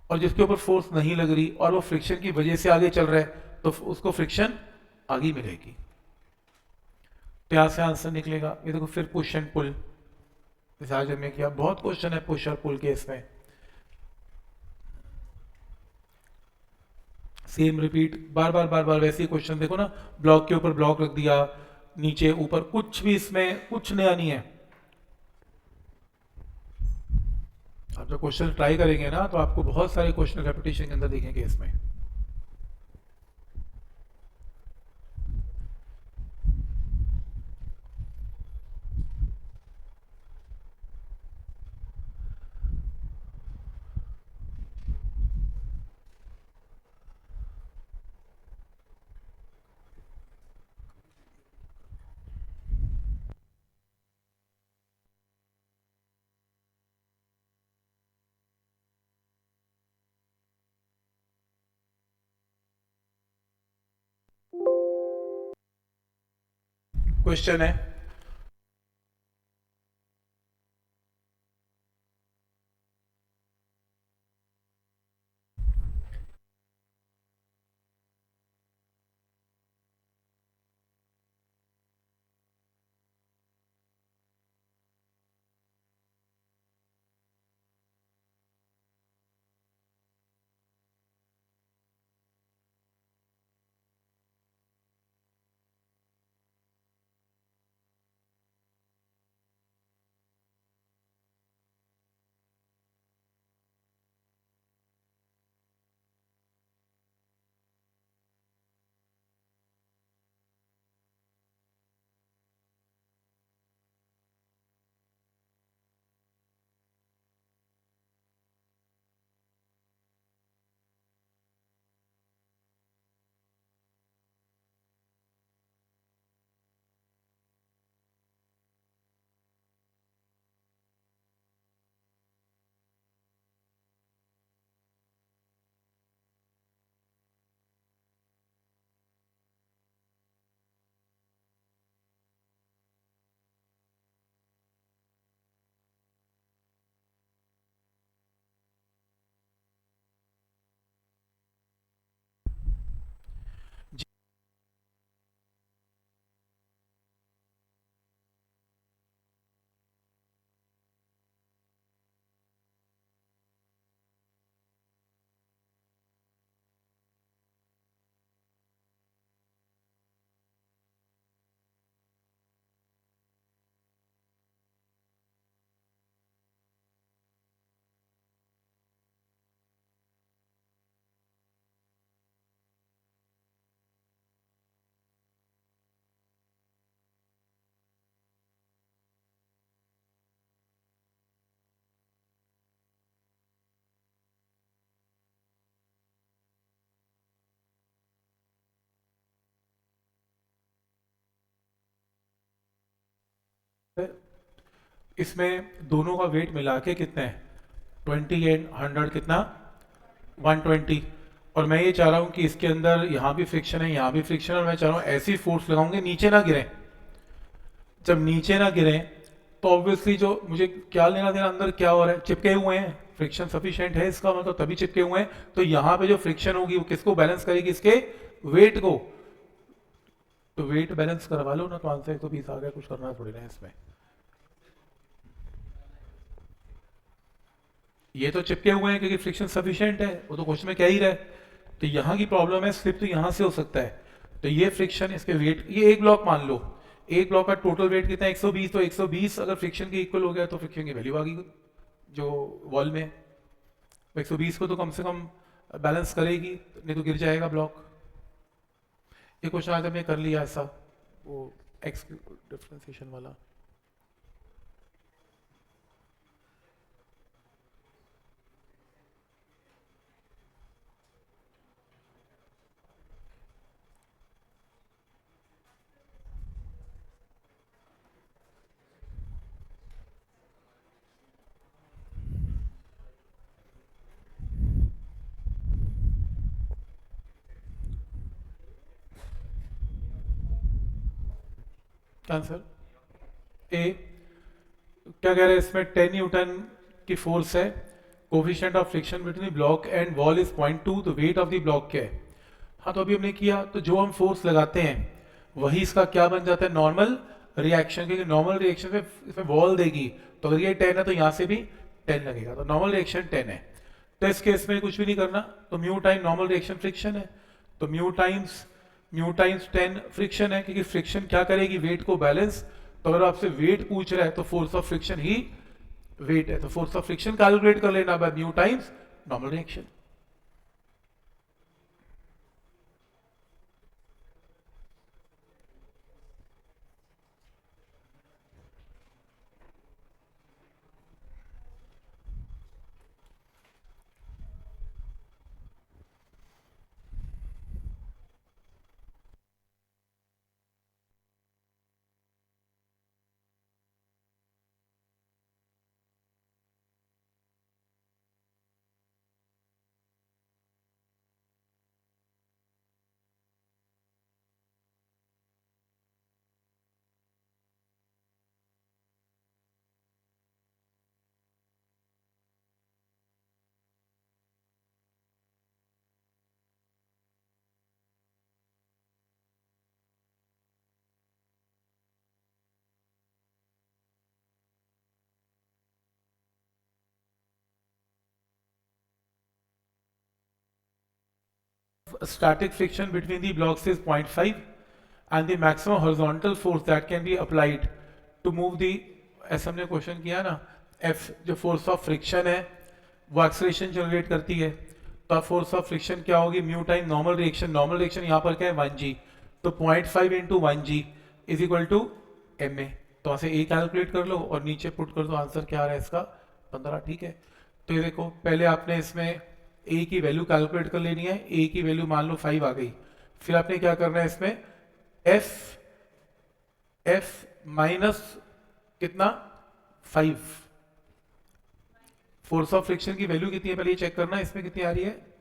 और जिसके ऊपर फोर्स नहीं लग रही और वो फ्रिक्शन की वजह से आगे चल रहा है तो उसको फ्रिक्शन आगे मिलेगी। तो यहां से आंसर निकलेगा, ये देखो फिर पुश एंड पुल, जैसे आज हमने किया, बहुत क्वेश्चन है पुश और पुल के इसमें। सेम रिपीट, बार बार बार बार वैसे ही क्वेश्चन देखो ना, ब्लॉक के ऊपर ब्लॉक रख दिया, नीचे ऊपर, कुछ भी इसमें कुछ नया नहीं है। आप जब क्वेश्चन ट्राई करेंगे ना तो आपको बहुत सारे क्वेश्चन रेपिटेशन के अंदर देखेंगे इसमें। क्वेश्चन है, इसमें दोनों का वेट मिला के कितना है? 20 एंड 100 कितना? 120। और मैं ये चाह रहा हूँ कि इसके अंदर यहाँ भी फ्रिक्शन है, यहाँ भी फ्रिक्शन है, और मैं चाह रहा हूँ ऐसी फोर्स लगाऊंगे नीचे ना गिरे। जब नीचे ना गिरे तो ऑब्वियसली जो मुझे क्या लेना देना अंदर क्या हो रहा है, चिपके हुए हैं, फ्रिक्शन सफिशिएंट है इसका मतलब, तभी चिपके हुए हैं। तो यहाँ पे जो फ्रिक्शन होगी वो किसको बैलेंस करेगी? इसके वेट को। तो वेट बैलेंस करवा लो ना, तो आंसर 120 आ गया, कुछ करना थोड़ी ना इसमें। ये तो चिपके हुए हैं क्योंकि फ्रिक्शन सफिशिएंट है, वो तो क्वेश्चन में कह ही रहा है। तो यहाँ की प्रॉब्लम है, स्लिप तो यहाँ से हो सकता है। तो ये फ्रिक्शन, इसके वेट, ये एक ब्लॉक मान लो, एक ब्लॉक का टोटल वेट कितना है? 120। तो 120 अगर फ्रिक्शन के इक्वल हो गया तो फ्रिक्शन की वैल्यू आ गई जो वॉल में। 120 को तो कम से कम बैलेंस करेगी, नहीं तो गिर जाएगा ब्लॉक। ये क्वेश्चन आज हमने कर लिया ऐसा, वो एक्स डिफरेंशिएशन वाला। Answer A. क्या कह रहे हैं इसमें, 10 न्यूटन की फोर्स है, coefficient of friction between block and wall is 0.2, तो वेट ऑफ द ब्लॉक क्या है। हाँ तो अभी हमने किया, तो जो हम फोर्स लगाते हैं वही इसका क्या बन जाता है, नॉर्मल रिएक्शन, क्योंकि नॉर्मल रिएक्शन में इसमें वॉल देगी, तो अगर ये 10 है तो यहाँ से भी 10 लगेगा, तो नॉर्मल रिएक्शन 10 है। तो इस केस में कुछ भी नहीं करना, तो mu time normal reaction friction है, तो म्यू टाइम्स 10 फ्रिक्शन है, क्योंकि फ्रिक्शन क्या करेगी, वेट को बैलेंस। तो अगर आपसे वेट पूछ रहा है तो फोर्स ऑफ फ्रिक्शन ही वेट है, तो फोर्स ऑफ फ्रिक्शन कैलकुलेट कर लेना by mu times normal reaction. Static friction between the blocks is 0.5 and the maximum horizontal force that can be applied to move the, ऐसा हमने question किया ना, F जो फोर्स ऑफ फ्रिक्शन है वो acceleration generate करती है, तो फोर्स ऑफ फ्रिक्शन क्या होगी, म्यू टाइम नॉर्मल रिएक्शन यहाँ पर क्या है 1g, तो 0.5 into 1g is equal to ma, तो ऐसे a कैलकुलेट कर लो और नीचे पुट कर दो, आंसर क्या आ रहा है इसका 15। ठीक है, तो ये देखो पहले आपने इसमें a की वैल्यू कैलकुलेट कर लेनी है, a की वैल्यू मान लो 5 आ गई, फिर आपने क्या करना है इसमें f माइनस कितना 5, फोर्स ऑफ फ्रिक्शन की वैल्यू कितनी है पहले ये चेक करना, इसमें कितनी आ रही है,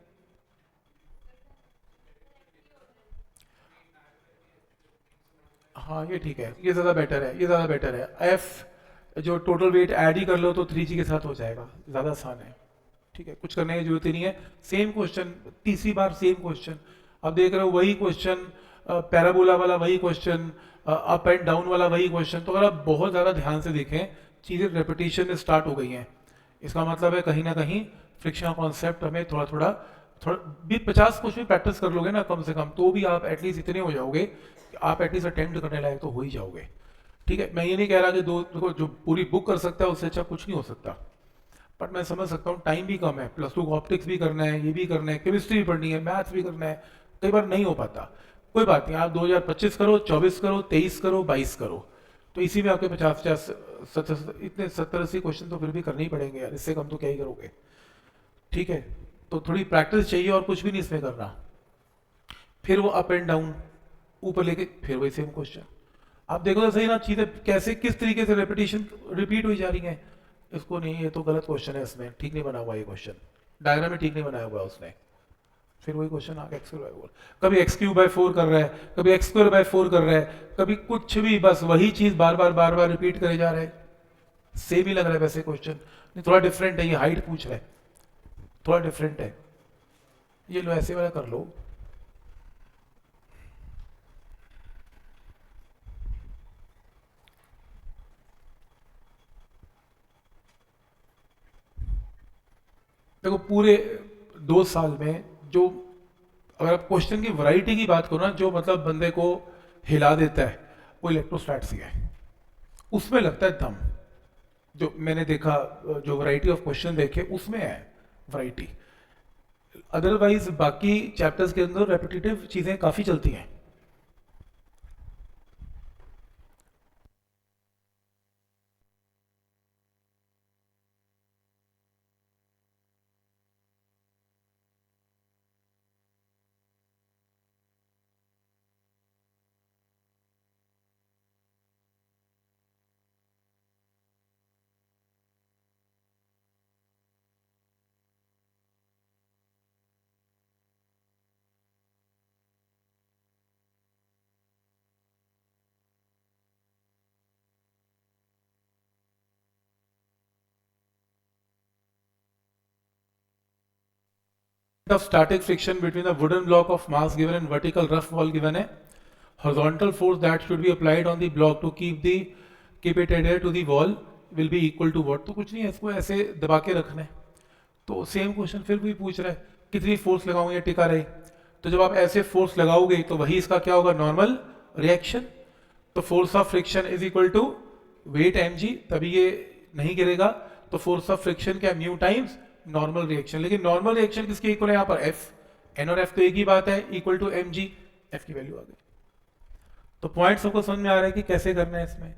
हाँ ये ठीक है, ये ज़्यादा बेटर है, ये ज़्यादा बेटर है। f जो टोटल वेट ऐड ही कर लो तो 3g के साथ हो जाएगा, ज़्यादा आसान है। ठीक है, कुछ करने की जरूरत ही नहीं है, सेम क्वेश्चन तीसरी बार सेम क्वेश्चन। अब देख रहे हो वही क्वेश्चन, पैराबोला वाला वही क्वेश्चन, अप एंड डाउन वाला वही क्वेश्चन, तो अगर आप बहुत ज़्यादा ध्यान से देखें चीज़ें रेपिटेशन स्टार्ट हो गई हैं, इसका मतलब है कहीं ना कहीं फ्रिक्शन कॉन्सेप्ट हमें थोड़ा थोड़ा थोड़ा भी 50 क्वेश्चन प्रैक्टिस कर लोगे ना कम से कम, तो भी आप एटलीस्ट इतने हो जाओगे कि आप एटलीस्ट अटेम्प्ट करने लायक तो हो ही जाओगे। ठीक है, मैं ये नहीं कह रहा कि देखो जो पूरी बुक कर सकता है उससे अच्छा कुछ नहीं हो सकता, बट मैं समझ सकता हूँ टाइम भी कम है, +2 को ऑप्टिक्स भी करना है, ये भी करना है, केमिस्ट्री भी पढ़नी है, मैथ्स भी करना है, कई बार नहीं हो पाता। कोई बात नहीं, आप 2025 करो, 24 करो, 23 करो, 22 करो, तो इसी में आपके 50 इतने 70-80 क्वेश्चन तो फिर भी करने ही पड़ेंगे यार, इससे कम तो क्या ही करोगे। ठीक है, तो थोड़ी प्रैक्टिस चाहिए और कुछ भी नहीं इसमें करना। फिर वो अप एंड डाउन ऊपर लेके फिर वही सेम क्वेश्चन, आप देखो तो सही ना चीजें कैसे किस तरीके से रेपिटेशन रिपीट हुई जा रही हैं। इसको नहीं, ये तो गलत क्वेश्चन है, इसमें ठीक नहीं बना हुआ ये क्वेश्चन, डायग्राम में ठीक नहीं बनाया हुआ उसने। फिर वही क्वेश्चन आ गया x²/4, कभी x³/4 कर रहा है, कभी x²/4 कर रहा है, कभी कुछ भी, बस वही चीज बार बार रिपीट करे जा रहा है, सेम ही लग रहा है वैसे क्वेश्चन, नहीं थोड़ा डिफरेंट है, ये हाइट पूछ रहा है, थोड़ा डिफरेंट है, ये लो ऐसे वाला कर लो। देखो पूरे 2 साल में जो, अगर आप क्वेश्चन की वैरायटी की बात करो ना, जो मतलब बंदे को हिला देता है वो इलेक्ट्रोस्टैट्स ही है, उसमें लगता है दम। जो मैंने देखा, जो वैरायटी ऑफ क्वेश्चन देखे उसमें है वैरायटी। अदरवाइज बाकी चैप्टर्स के अंदर रेपिटेटिव चीज़ें काफ़ी चलती हैं. Of static friction between a wooden block of mass given and vertical rough wall given है. Horizontal force that should be applied on the block to keep it adhere to the wall will be equal to what. तो कुछ नहीं है, इसको ऐसे दबा के रखना है. तो सेम क्वेश्चन फिर भी पूछ रहा है कितनी फोर्स लगाऊंगे टिका रहे. तो जब आप ऐसे फोर्स लगाओगे तो वही इसका क्या होगा, नॉर्मल रिएक्शन. तो force of friction is equal to weight mg, तभी ये नहीं गिरेगा. तो फोर्स ऑफ फ्रिक्शन क्या, म्यू टाइम्स नॉर्मल रिएक्शन. लेकिन नॉर्मल रिएक्शन किसके इक्वल है यहाँ पर, एफ. एन और एफ तो एक ही बात है, इक्वल टू mg. एफ की वैल्यू आ गई. तो पॉइंट सबको समझ में आ रहा है कि कैसे करना है इसमें.